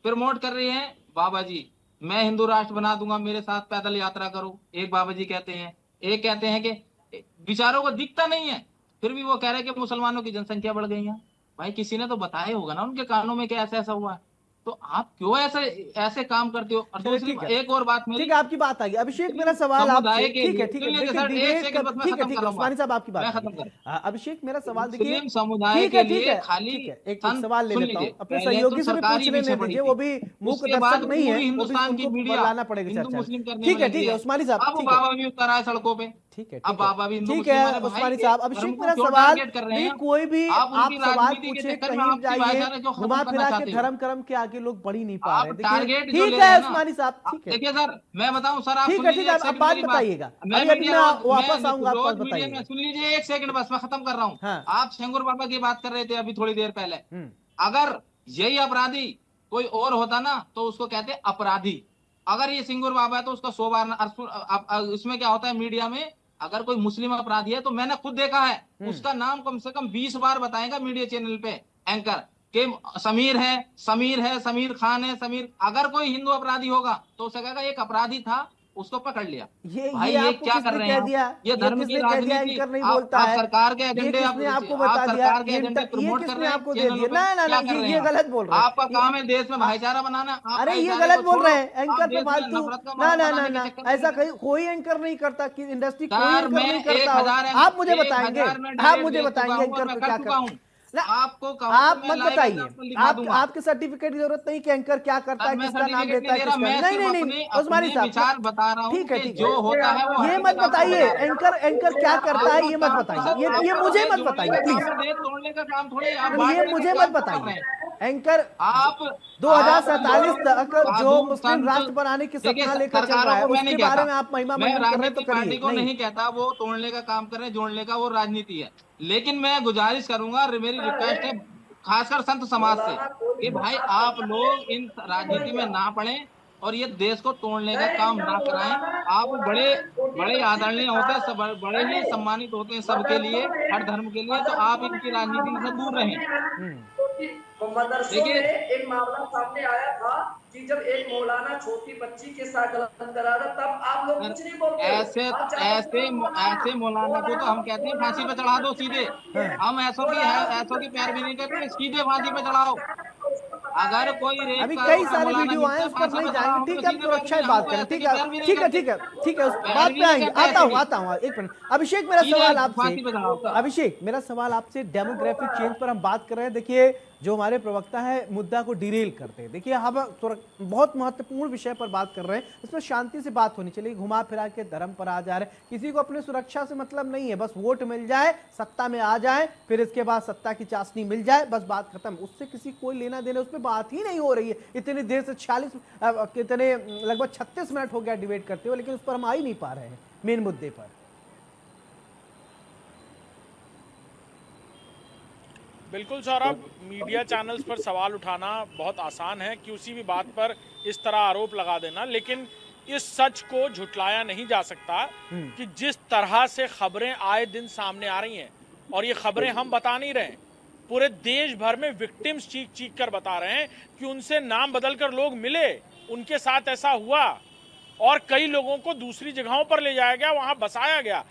Speaker 13: प्रमोट कर रही है बाबा जी मैं हिंदू राष्ट्र बना दूंगा, मेरे साथ पैदल यात्रा करो, एक बाबा जी कहते हैं, एक कहते हैं कि विचारों को दिखता नहीं है, फिर भी वो कह रहे हैं कि मुसलमानों की जनसंख्या बढ़ गई है। भाई किसी ने तो बताया होगा ना उनके कानों में कि ऐसा ऐसा हुआ है, तो आप क्यों ऐसे ऐसे काम करते हो? और
Speaker 1: चलिए,
Speaker 13: दूसरी
Speaker 1: ठीक है।
Speaker 13: एक और बात मेरी,
Speaker 1: ठीक है, आपकी बात आ गई। अभिषेक मेरा सवाल आपसे, ठीक है ठीक है,
Speaker 13: सुनिए
Speaker 1: देखिए
Speaker 13: सर, एक
Speaker 1: डिबेट
Speaker 13: सेकंड बस मैं
Speaker 1: ठीक है
Speaker 13: खत्म
Speaker 1: ठीक है,
Speaker 13: कर
Speaker 1: उस्मानी साहब आपकी बात
Speaker 13: मैं
Speaker 1: आ
Speaker 13: खत्म
Speaker 1: गई।
Speaker 13: कर
Speaker 1: अभिषेक मेरा सवाल देखिए,
Speaker 13: मुस्लिम समुदाय
Speaker 1: ठीक
Speaker 13: के
Speaker 1: है ठीक
Speaker 13: लिए
Speaker 1: है
Speaker 13: खाली
Speaker 1: ठीक है, एक
Speaker 13: संत
Speaker 1: सवाल ले
Speaker 13: सुन
Speaker 1: लेता हूँ,
Speaker 13: लीजिए,
Speaker 1: अपने
Speaker 13: पहले
Speaker 1: सहयोगी
Speaker 13: तो
Speaker 1: से भी
Speaker 13: सरकार
Speaker 1: पूछ
Speaker 13: ही
Speaker 1: लेने
Speaker 13: पीछे
Speaker 1: दीजिए,
Speaker 13: पड़ी
Speaker 1: वो
Speaker 13: थी,
Speaker 1: भी मूक
Speaker 13: उसके बाद
Speaker 1: दर्शक नहीं है,
Speaker 13: पूरी
Speaker 1: वो भी
Speaker 13: हिंदुस्तान की
Speaker 1: उनको
Speaker 13: मीडिया
Speaker 1: लाना पड़ेगा
Speaker 13: हिंदू
Speaker 1: चर्चा में।
Speaker 13: मुस्लिम करने
Speaker 1: ठीक
Speaker 13: में
Speaker 1: है
Speaker 13: लगी
Speaker 1: ठीक है
Speaker 13: है।
Speaker 1: उस्मानी साहब,
Speaker 13: अब
Speaker 1: ठीक है
Speaker 13: बाबा भी उतर आए सड़कों पे,
Speaker 1: ठीक है
Speaker 13: अब बाबा भी हिंदू
Speaker 1: ठीक
Speaker 13: मुस्लिम
Speaker 1: है
Speaker 13: वाले भाई
Speaker 1: उस्मानी
Speaker 13: के
Speaker 1: साहब।
Speaker 13: धर्म
Speaker 1: अभिषेक
Speaker 13: को
Speaker 1: मेरा
Speaker 13: क्यों
Speaker 1: सवाल
Speaker 13: टारगेट कर रहे
Speaker 1: देखिए,
Speaker 13: हैं?
Speaker 1: कोई भी
Speaker 13: आप
Speaker 1: आप
Speaker 13: उनकी
Speaker 1: सवाल
Speaker 13: राजनीति के
Speaker 1: पूछे,
Speaker 13: चक्कर में
Speaker 1: कहीं
Speaker 13: आपकी
Speaker 1: जाइए,
Speaker 13: भाईचारा क्यों खत्म
Speaker 1: घुमा
Speaker 13: करना
Speaker 1: फिरा के
Speaker 13: चाहते हो?
Speaker 1: धर्म कर्म के आगे लोग बढ़ ही नहीं पा
Speaker 13: आप
Speaker 1: रहे हैं।
Speaker 13: टारगेट
Speaker 1: देखिए
Speaker 13: जो
Speaker 1: ठीक
Speaker 13: ले रहे
Speaker 1: है
Speaker 13: हैं ना,
Speaker 1: उस्मानी साहब, ठीक है
Speaker 13: देखिए सर मैं बताऊं सर, आप
Speaker 1: ठीक
Speaker 13: सुन
Speaker 1: है
Speaker 13: लीजिए
Speaker 1: ठीक है,
Speaker 13: एक
Speaker 1: अब
Speaker 13: सेकंड
Speaker 1: बात
Speaker 13: मेरी
Speaker 1: बताइएगा,
Speaker 13: मैं
Speaker 1: अभी
Speaker 13: मीडिया
Speaker 1: मैं
Speaker 13: रोज
Speaker 1: वापस आऊंगा, आप
Speaker 13: रोज
Speaker 1: बात
Speaker 13: मीडिया में
Speaker 1: बताइएगा।
Speaker 13: सुन लीजिए एक सेकंड बस मैं खत्म कर रहा हूँ।
Speaker 1: हाँ।
Speaker 13: आप शेंगुर बाबा की बात कर रहे थे अभी थोड़ी देर पहले, अगर यही अपराधी कोई और होता ना तो उसको कहते अपराधी, अगर ये सिंगुर बाबा है तो उसका 100 बार इसमें क्या होता है मीडिया में, अगर कोई मुस्लिम अपराधी है तो मैंने खुद देखा है उसका नाम कम से कम 20 बार बताएगा मीडिया चैनल पे एंकर के समीर है, समीर खान है, समीर। अगर कोई हिंदू अपराधी होगा तो उसे कहेगा एक अपराधी था, उसको पकड़ लिया। भाई ये
Speaker 1: आपको
Speaker 13: क्या
Speaker 1: किसने
Speaker 13: कर रहे
Speaker 1: कह
Speaker 13: हैं
Speaker 1: दिया?
Speaker 13: ये धर्म की
Speaker 1: किसने कह दिया
Speaker 13: राजनीति?
Speaker 1: एंकर नहीं
Speaker 13: आप
Speaker 1: बोलता है?
Speaker 13: सरकार के
Speaker 1: ये
Speaker 13: एजेंडे
Speaker 1: किसने आपको
Speaker 13: आप
Speaker 1: बता दिया?
Speaker 13: सरकार के एजेंडे
Speaker 1: ये
Speaker 13: प्रमोट कर
Speaker 1: किसने
Speaker 13: रहे हैं
Speaker 1: आपको दे
Speaker 13: चैनलों
Speaker 1: दिया?
Speaker 13: पे,
Speaker 1: ना
Speaker 13: क्या कर रहे
Speaker 1: ये
Speaker 13: हैं?
Speaker 1: गलत बोल रहे हैं।
Speaker 13: आपका काम है देश में भाईचारा बनाना, आप
Speaker 1: अरे ये
Speaker 13: भाईचारे
Speaker 1: गलत
Speaker 13: को
Speaker 1: बोल रहे
Speaker 13: छोड़ो,
Speaker 1: हैं,
Speaker 13: आप
Speaker 1: एंकर पे
Speaker 13: देश में
Speaker 1: फालतू
Speaker 13: नफरत का
Speaker 1: ना
Speaker 13: माहौल
Speaker 1: ना ना
Speaker 13: बनाने
Speaker 1: ना,
Speaker 13: के चक्कर में
Speaker 1: ऐसा
Speaker 13: लगे।
Speaker 1: कोई एंकर नहीं करता कि इंडस्ट्री कोई
Speaker 13: सर
Speaker 1: एंकर
Speaker 13: मैं
Speaker 1: नहीं करता
Speaker 13: 1000
Speaker 1: हो। आप मुझे बताएंगे,
Speaker 13: 1000 में
Speaker 1: आप
Speaker 13: डिबेट
Speaker 1: मुझे
Speaker 13: देख चुका
Speaker 1: बताएंगे
Speaker 13: हूं और
Speaker 1: एंकर
Speaker 13: मैं
Speaker 1: पे
Speaker 13: कर
Speaker 1: क्या
Speaker 13: चुका हूं।
Speaker 1: ना
Speaker 13: आपको कहो
Speaker 1: आप
Speaker 13: तो मैं
Speaker 1: मत
Speaker 13: लाइव
Speaker 1: बताइए,
Speaker 13: एग्जांपल दिखा दूंगा।
Speaker 1: आपके सर्टिफिकेट की जरूरत नहीं कि एंकर क्या करता है,
Speaker 13: मैं
Speaker 1: किसका नाम
Speaker 13: सर्टिफिकेट
Speaker 1: देता है,
Speaker 13: नहीं दे रहा,
Speaker 1: किसका
Speaker 13: मैं
Speaker 1: नहीं
Speaker 13: सिर्फ
Speaker 1: नहीं
Speaker 13: अपने
Speaker 1: नहीं उस्मानी
Speaker 13: अपने विचार
Speaker 1: साहब,
Speaker 13: बता रहा हूँ
Speaker 1: ठीक है
Speaker 13: कि
Speaker 1: ठीक
Speaker 13: जो
Speaker 1: है,
Speaker 13: होता है वो
Speaker 1: ये
Speaker 13: हकीकत
Speaker 1: मत
Speaker 13: आपको
Speaker 1: बताइए
Speaker 13: बता रहा हूं।
Speaker 1: एंकर क्या करता है, ये मत बताइए, ये मुझे मत बताइए प्लीज,
Speaker 13: तोड़ने का काम थोड़ी आप
Speaker 1: ये मुझे मत बताइए। एंकर
Speaker 13: आप
Speaker 1: 2047 तक जो
Speaker 13: साधु
Speaker 1: मुस्लिम
Speaker 13: संत
Speaker 1: राष्ट्र बनाने की
Speaker 13: देखिए,
Speaker 1: सपना लेकर चल रहा
Speaker 13: सरकारों
Speaker 1: है,
Speaker 13: को मैं
Speaker 1: उसके
Speaker 13: नहीं
Speaker 1: बारे
Speaker 13: कहता,
Speaker 1: में आप महिमा
Speaker 13: मैं
Speaker 1: मंडन कर रहे हैं तो
Speaker 13: राजनीतिक पार्टी
Speaker 1: करिए
Speaker 13: को
Speaker 1: नहीं।
Speaker 13: नहीं कहता वो तोड़ने का काम कर रहे हैं, जोड़ने का वो राजनीति है, लेकिन मैं गुजारिश करूंगा, मेरी रिक्वेस्ट है खासकर संत समाज से कि भाई आप लोग इन राजनीति में ना पड़े और ये देश को तोड़ने का काम ना कराएं। आप बड़े बड़े आदरणीय होते हैं, सब बड़े ही सम्मानित होते हैं सबके लिए, हर धर्म के लिए, तो आप इनकी राजनीति से दूर रहें।
Speaker 12: मदरसों में एक मामला सामने आया था कि जब एक मौलाना छोटी बच्ची के साथ गलत करा था, तब आप लोग कुछ नहीं बोलते।
Speaker 13: ऐसे मौलाना को तो हम कहते हैं फांसी पे चढ़ा दो सीधे, हम ऐसों की पैरवी नहीं करते, सीधे फांसी पे चढ़ाओ। अगर कोई रेप
Speaker 1: अभी
Speaker 13: का
Speaker 1: कई सारे
Speaker 13: मौलाना
Speaker 1: वीडियो आए,
Speaker 13: मिलता है,
Speaker 1: उस पर
Speaker 13: फांसी
Speaker 1: नहीं
Speaker 13: पे चढ़ाओ,
Speaker 1: जाएंगे,
Speaker 13: हम
Speaker 1: ठीक है,
Speaker 13: तो
Speaker 1: आप सुरक्षा
Speaker 13: सीधे
Speaker 1: बात
Speaker 13: पैरवी
Speaker 1: करें,
Speaker 13: नहीं,
Speaker 1: ठीक
Speaker 13: हम तो
Speaker 1: है
Speaker 13: ऐसे की
Speaker 1: ठीक है
Speaker 13: पैरवी
Speaker 1: ठीक है
Speaker 13: नहीं
Speaker 1: ठीक है, उस
Speaker 13: करते।
Speaker 1: बात पे आएंगे,
Speaker 13: पैरवी नहीं
Speaker 1: आता हूँ एक मिनट। अभिषेक मेरा
Speaker 13: सीधे
Speaker 1: सवाल
Speaker 13: फांसी पे चढ़ाओ।
Speaker 1: आपसे, अभिषेक मेरा सवाल आपसे, डेमोग्राफिक चेंज पर हम बात कर रहे हैं। देखिए जो हमारे प्रवक्ता है मुद्दा को डिरेल करते हैं, देखिए हम बहुत महत्वपूर्ण विषय पर बात कर रहे हैं, इसमें शांति से बात होनी चाहिए, घुमा फिरा के धर्म पर आ जा रहे हैं, किसी को अपनी सुरक्षा से मतलब नहीं है, बस वोट मिल जाए, सत्ता में आ जाए, फिर इसके बाद सत्ता की चाशनी मिल जाए, बस बात खत्म, उससे किसी कोई लेना देना, उस पर बात ही नहीं हो रही है। इतनी देर से 46 कितने लगभग 36 मिनट हो गया डिबेट करते हुए, लेकिन उस पर हम आ ही नहीं पा रहे हैं मेन मुद्दे पर।
Speaker 8: बिल्कुल सौरभ, मीडिया चैनल्स पर सवाल उठाना बहुत आसान है, किसी भी बात पर इस तरह आरोप लगा देना, लेकिन इस सच को झुटलाया नहीं जा सकता कि जिस तरह से खबरें आए दिन सामने आ रही हैं, और ये खबरें हम बता नहीं रहे, पूरे देश भर में विक्टिम्स चीख चीख कर बता रहे हैं कि उनसे नाम बदलकर लोग मिले, उनके साथ ऐसा हुआ और कई लोगों को दूसरी जगहों पर ले जाया गया, वहां बसाया गया।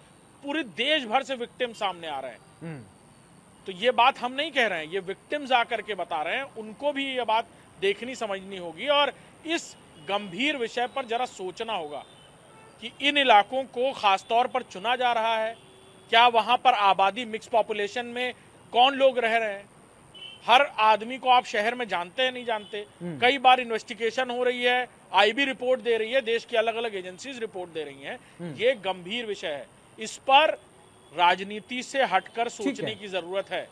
Speaker 8: पूरे देश भर से विक्टिम सामने आ रहे हैं। तो ये बात हम नहीं कह रहे हैं, ये विक्टिम्स आकर के बता रहे हैं। उनको भी ये बात देखनी समझनी होगी और इस गंभीर विषय पर जरा सोचना होगा कि इन इलाकों को खासतौर पर चुना जा रहा है। क्या वहां पर आबादी मिक्स पॉपुलेशन में कौन लोग रह रहे हैं? हर आदमी को आप शहर में जानते हैं नहीं जानते। कई बार इन्वेस्टिगेशन हो रही है, आईबी रिपोर्ट दे रही है, देश की अलग अलग एजेंसीज रिपोर्ट दे रही हैं। ये गंभीर विषय है, इस पर राजनीति से हटकर सोचने की जरूरत है।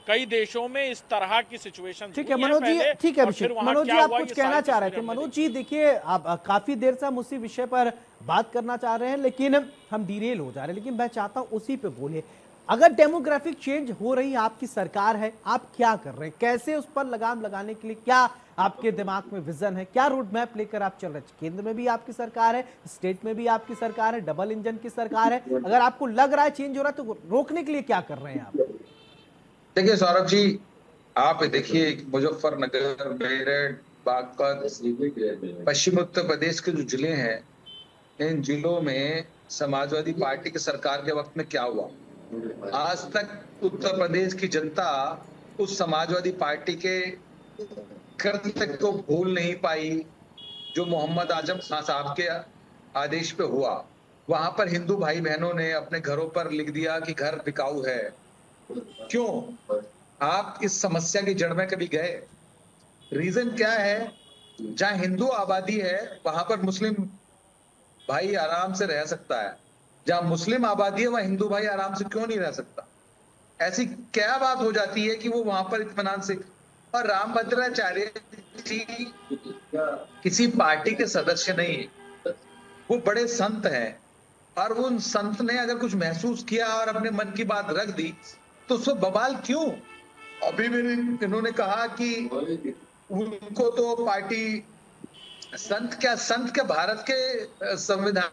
Speaker 8: कई देशों में इस तरह की सिचुएशन।
Speaker 1: ठीक है मनोज जी, ठीक है अभिषेक, मनोज जी आप कुछ कहना चाह रहे थे। मनोज जी देखिए, आप काफी देर से हम उसी विषय पर बात करना चाह रहे हैं लेकिन हम डिरेल हो जा रहे हैं, लेकिन मैं चाहता हूं उसी पे बोले। अगर डेमोग्राफिक चेंज हो रही है, आपकी सरकार है, आप क्या कर रहे हैं? कैसे उस पर लगाम लगाने के लिए क्या आपके दिमाग में विजन है? क्या रोड मैप लेकर आप चल रहे हैं? केंद्र में भी आपकी सरकार है, स्टेट में भी आपकी सरकार है, डबल इंजन की सरकार है। अगर आपको लग रहा है चेंज हो रहा है तो रोकने के लिए क्या कर रहे हैं आप?
Speaker 11: देखिए सौरभ जी, आप देखिए मुजफ्फरनगर, मेरठ, बागपत, पश्चिम उत्तर प्रदेश के जो जिले हैं, इन जिलों में समाजवादी पार्टी की सरकार के वक्त में क्या हुआ? आज तक उत्तर प्रदेश की जनता उस समाजवादी पार्टी के कृत्य को भूल नहीं पाई जो मोहम्मद आजम खान साहब के आदेश पे हुआ। वहां पर हिंदू भाई बहनों ने अपने घरों पर लिख दिया कि घर बिकाऊ है। क्यों? आप इस समस्या की जड़ में कभी गए? रीजन क्या है? जहां हिंदू आबादी है वहां पर मुस्लिम भाई आराम से रह सकता है, जहां मुस्लिम आबादी है वहां हिंदू भाई आराम से क्यों नहीं रह सकता? ऐसी क्या बात हो जाती है कि वो वहां पर इत्मीनान से? और रामभद्राचार्य जी किसी पार्टी के सदस्य नहीं, वो बड़े संत हैं और उन संत ने अगर कुछ महसूस किया और अपने मन की बात रख दी तो उसमें बवाल क्यों? अभी भी इन्होंने कहा कि उनको तो पार्टी संत क्या भारत के संविधान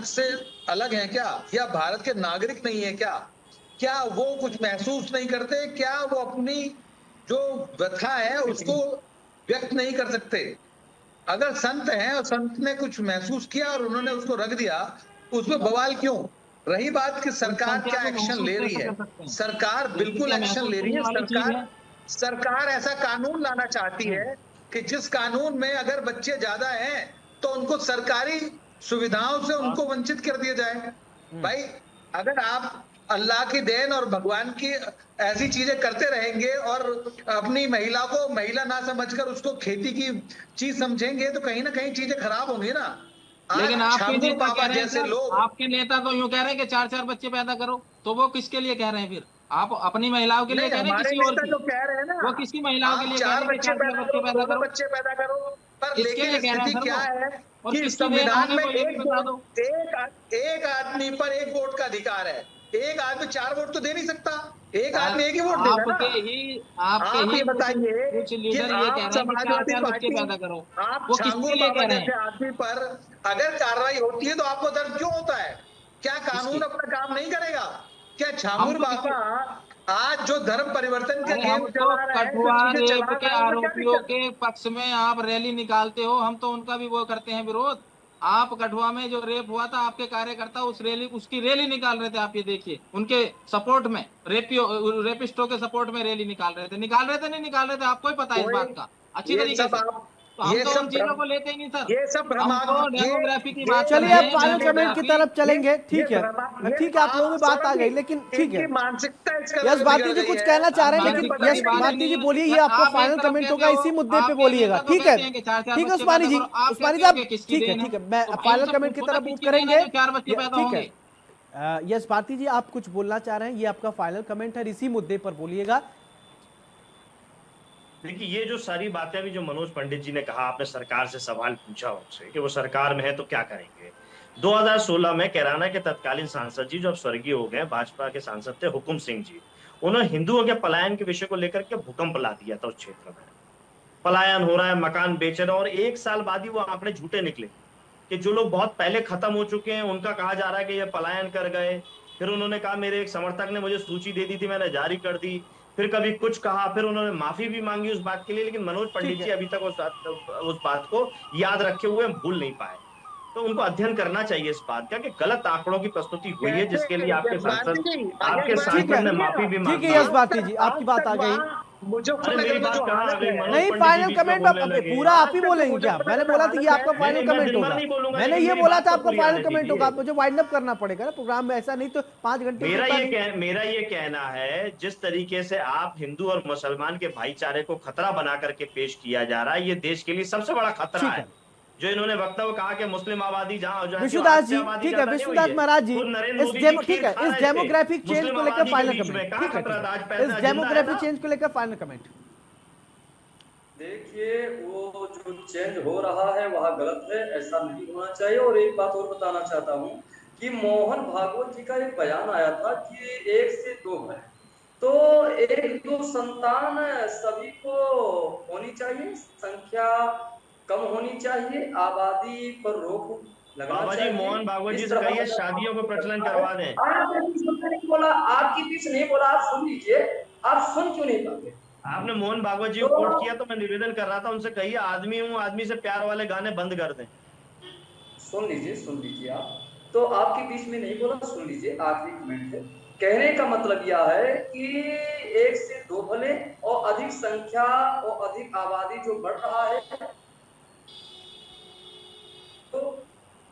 Speaker 11: से अलग है क्या? या भारत के नागरिक नहीं है क्या? क्या वो कुछ महसूस नहीं करते? क्या वो अपनी जो व्यथा है उसको व्यक्त नहीं कर सकते? अगर संत हैं और संत ने कुछ महसूस किया और उन्होंने उसको रख दिया, उसमें बवाल क्यों? रही बात कि सरकार क्या एक्शन ले रही है, सरकार बिल्कुल एक्शन ले रही है। सरकार ऐसा कानून लाना चाहती है कि जिस कानून में अगर बच्चे ज्यादा हैं तो उनको सरकारी सुविधाओं से उनको वंचित कर दिया जाए। भाई अगर आप अल्लाह की देन और भगवान की ऐसी चीजें करते रहेंगे और अपनी महिला को महिला ना समझकर उसको खेती की चीज समझेंगे तो कहीं ना कहीं चीजें खराब होंगी ना।
Speaker 13: लेकिन आपके नेता कह रहे हैं
Speaker 11: जैसे लोग,
Speaker 13: आपके नेता तो यूं कह रहे हैं कि 4-4 बच्चे पैदा करो, तो वो किसके लिए कह रहे हैं? फिर आप अपनी महिलाओं के लिए कह रहे हैं, किसी और
Speaker 11: जो कह रहे हैं ना,
Speaker 13: वो किसी महिलाओं के लिए कह रहे हैं कि 4 बच्चे पैदा करो?
Speaker 11: पर
Speaker 13: किसके लिए कह रहे हैं?
Speaker 11: क्या है
Speaker 13: और
Speaker 11: कि संविधान में एक आदमी पर एक वोट का अधिकार है। एक आदमी 4 वोट तो दे नहीं सकता, एक आदमी एक ही वोट देगा ना।
Speaker 13: आपके ही
Speaker 11: बताइए
Speaker 13: कुछ लीडर ये कह रहे हैं कि 4-4 बच्चे पैदा करो, वो किसके लिए कह रहे हैं?
Speaker 11: आदमी पर अगर कार्रवाई होती है तो आपको दर्द क्यों होता है? क्या कानून अपना काम नहीं करेगा? क्या छामूर बाबा आज जो धर्म परिवर्तन के
Speaker 13: हम तो कठुआ रेप के आरोपियों के पक्ष में आप रैली निकालते हो, हम तो उनका भी वो करते हैं विरोध। आप कठुआ में जो रेप हुआ था, आपके कार्यकर्ता उसकी रैली निकाल रहे थे। आप ये देखिए, उनके सपोर्ट में, रेपिस्टों के सपोर्ट में रैली निकाल रहे थे नहीं निकाल रहे थे? आपको ही पता है इस बात का अच्छी तरीके से। तो हम तो उन चीजों को लेते ही नहीं सर।
Speaker 11: ये सब
Speaker 13: हम तो डेमोग्राफी की बात
Speaker 1: चलिए अब फाइनल कमेंट की तरफ चलेंगे। ठीक है, आप लोगों में बात आ गई, लेकिन ठीक है
Speaker 11: मानसिकता
Speaker 1: यस भारती जी कुछ कहना चाह रहे हैं, लेकिन यस भारती जी बोलिए, ये आपका फाइनल कमेंट होगा, इसी मुद्दे पे बोलिएगा। ठीक है उस्मानी जी साहब, ठीक है मैं फाइनल कमेंट की तरफ मूव करेंगे। ठीक है यस भारती जी, आप कुछ बोलना चाह रहे हैं, ये आपका फाइनल कमेंट है, इसी मुद्दे पर बोलिएगा।
Speaker 9: देखिए, ये जो सारी बातें अभी जो मनोज पंडित जी ने कहा, आपने सरकार से सवाल पूछा उनसे कि वो सरकार में है तो क्या करेंगे। 2016 में कैराना के तत्कालीन सांसद जी, जो अब स्वर्गीय हो गए, भाजपा के सांसद थे हुकुम सिंह जी, उन्होंने हिंदुओं के पलायन के विषय को लेकर के भूकंप ला दिया था। उस क्षेत्र में पलायन हो रहा है, मकान बेच रहे हैं, और 1 साल बाद ही वो आंकड़े झूठे निकले कि जो लोग बहुत पहले खत्म हो चुके हैं उनका कहा जा रहा है कि ये पलायन कर गए। फिर उन्होंने कहा, मेरे एक समर्थक ने मुझे सूची दे दी थी, मैंने जारी कर दी, फिर कभी कुछ कहा, फिर उन्होंने माफी भी मांगी उस बात के लिए, लेकिन मनोज पंडित जी अभी तक उस बात को याद रखे हुए भूल नहीं पाए। तो उनको अध्ययन करना चाहिए इस बात का कि गलत आंकड़ों की प्रस्तुति हुई है, जिसके लिए आपके सांसद ने माफी भी मांगी।
Speaker 1: ठीक है यश भारती जी, आपकी बात आ गई।
Speaker 11: मुझे
Speaker 9: मेरी बात कहाँ आ गई? मनोज
Speaker 1: नहीं,
Speaker 9: पंडित
Speaker 1: फाइनल
Speaker 9: जी
Speaker 1: कमेंट पूरा आप ही बोलेंगे क्या? मैंने बोला था ये आपका फाइनल कमेंट होगा। मैंने ये बोला था आपका फाइनल कमेंट होगा, आप मुझे वाइंड अप करना पड़ेगा ना प्रोग्राम में, ऐसा नहीं तो 5 घंटे।
Speaker 9: मेरा ये कहना है, जिस तरीके से आप हिंदू और मुसलमान के भाईचारे को खतरा बना करके पेश किया जा रहा है, ये देश के लिए सबसे बड़ा खतरा है। जो इन्होंने वक्तव्य कहा कि मुस्लिम आबादी जहां
Speaker 1: विष्णुदास जी, ठीक है विष्णुदास महाराज जी, ठीक है इस डेमोग्राफिक चेंज को लेकर फाइनल कमेंट, ठीक है इस डेमोग्राफिक चेंज को लेकर फाइनल कमेंट।
Speaker 12: देखिए, वो जो चेंज हो रहा है वह गलत है, ऐसा नहीं होना चाहिए। और एक बात और बताना चाहता हूँ कि मोहन भागवत जी का एक बयान आया था कि 1 से 2 है, तो 1-2 संतान सभी को होनी चाहिए, संख्या कम होनी चाहिए, आबादी पर रोक
Speaker 9: बाबा जी मोहन भागवत जी से कहिए शादियों को प्रचलन करवा दें।
Speaker 12: नहीं बोला, आपकी बीच नहीं बोला, आप सुन लीजिए, आप सुन क्यों नहीं पाते?
Speaker 9: आपने मोहन भागवत जी को कोट किया, तो मैं निवेदन कर रहा था उनसे, कहिए आदमी हूँ, आदमी से प्यार वाले गाने बंद कर दें।
Speaker 12: सुन लीजिए आप, तो आपके बीच में नहीं बोला, सुन लीजिए, आखिरी कमेंट है। कहने का मतलब यह है कि 1 से 2 भले, और अधिक संख्या और अधिक आबादी जो बढ़ रहा है, तो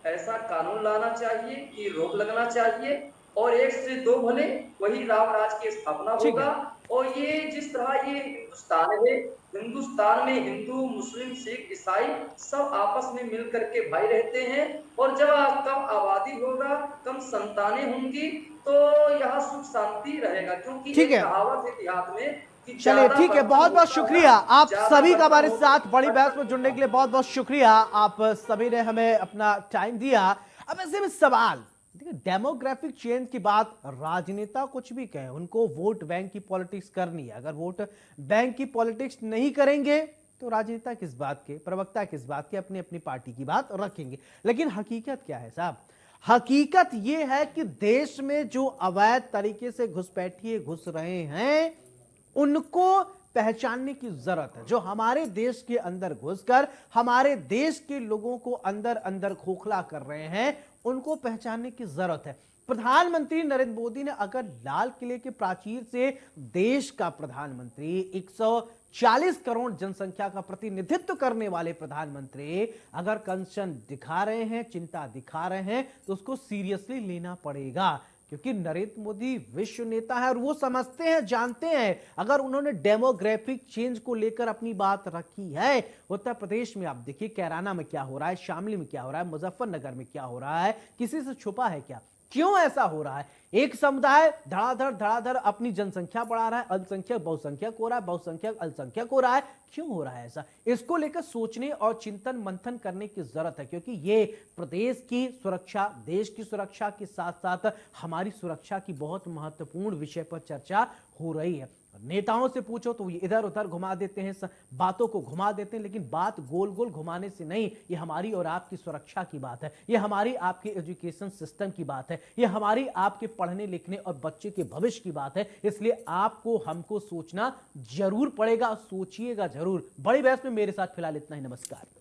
Speaker 12: ऐसा कानून लाना चाहिए कि रोक लगना चाहिए, और 1 से 2 भले, वही राम राज की स्थापना होगा। और ये जिस तरह ये हिंदुस्तान है, हिंदुस्तान में हिंदू, मुस्लिम, सिख, ईसाई सब आपस में मिल करके भाई रहते हैं, और जब कम आबादी होगा, कम संतानें होंगी, तो यहाँ सुख शांति रहेगा। क्योंकि एक कहावत है इतिहास में।
Speaker 1: चलिए ठीक है, बहुत बहुत शुक्रिया आप सभी का हमारे साथ बड़ी बहस में जुड़ने के लिए, बहुत बहुत शुक्रिया। आप सभी ने हमें अपना टाइम दिया। अब ऐसे में सवाल, देखिए डेमोग्राफिक चेंज की बात, राजनेता कुछ भी कहें, उनको वोट बैंक की पॉलिटिक्स करनी है। अगर वोट बैंक की पॉलिटिक्स नहीं करेंगे तो राजनेता किस बात के, प्रवक्ता किस बात के, अपनी अपनी पार्टी की बात रखेंगे। लेकिन हकीकत क्या है साहब? हकीकत यह है कि देश में जो अवैध तरीके से घुसपैठिए घुस रहे हैं, उनको पहचानने की जरूरत है। जो हमारे देश के अंदर घुसकर हमारे देश के लोगों को अंदर अंदर खोखला कर रहे हैं, उनको पहचानने की जरूरत है। प्रधानमंत्री नरेंद्र मोदी ने अगर लाल किले के प्राचीर से देश का प्रधानमंत्री, 140 करोड़ जनसंख्या का प्रतिनिधित्व करने वाले प्रधानमंत्री अगर कंसर्न दिखा रहे हैं, चिंता दिखा रहे हैं, तो उसको सीरियसली लेना पड़ेगा। क्योंकि नरेंद्र मोदी विश्व नेता है और वो समझते हैं, जानते हैं, अगर उन्होंने डेमोग्राफिक चेंज को लेकर अपनी बात रखी है, उत्तर प्रदेश में आप देखिए कैराना में क्या हो रहा है, शामली में क्या हो रहा है, मुजफ्फरनगर में क्या हो रहा है, किसी से छुपा है क्या? क्यों ऐसा हो रहा है? एक समुदाय धड़ाधड़ अपनी जनसंख्या बढ़ा रहा है, अल्पसंख्यक बहुसंख्यक हो रहा है, बहुसंख्यक अल्पसंख्यक हो रहा है। क्यों हो रहा है ऐसा? इसको लेकर सोचने और चिंतन मंथन करने की जरूरत है, क्योंकि ये प्रदेश की सुरक्षा, देश की सुरक्षा के साथ साथ हमारी सुरक्षा की बहुत महत्वपूर्ण विषय पर चर्चा हो रही है। नेताओं से पूछो तो ये इधर उधर घुमा देते हैं, बातों को घुमा देते हैं, लेकिन बात गोल गोल घुमाने से नहीं। ये हमारी और आपकी सुरक्षा की बात है, ये हमारी आपके एजुकेशन सिस्टम की बात है, ये हमारी आपके पढ़ने लिखने और बच्चे के भविष्य की बात है। इसलिए आपको हमको सोचना जरूर पड़ेगा, सोचिएगा जरूर। बड़ी बहस में मेरे साथ फिलहाल इतना ही। नमस्कार।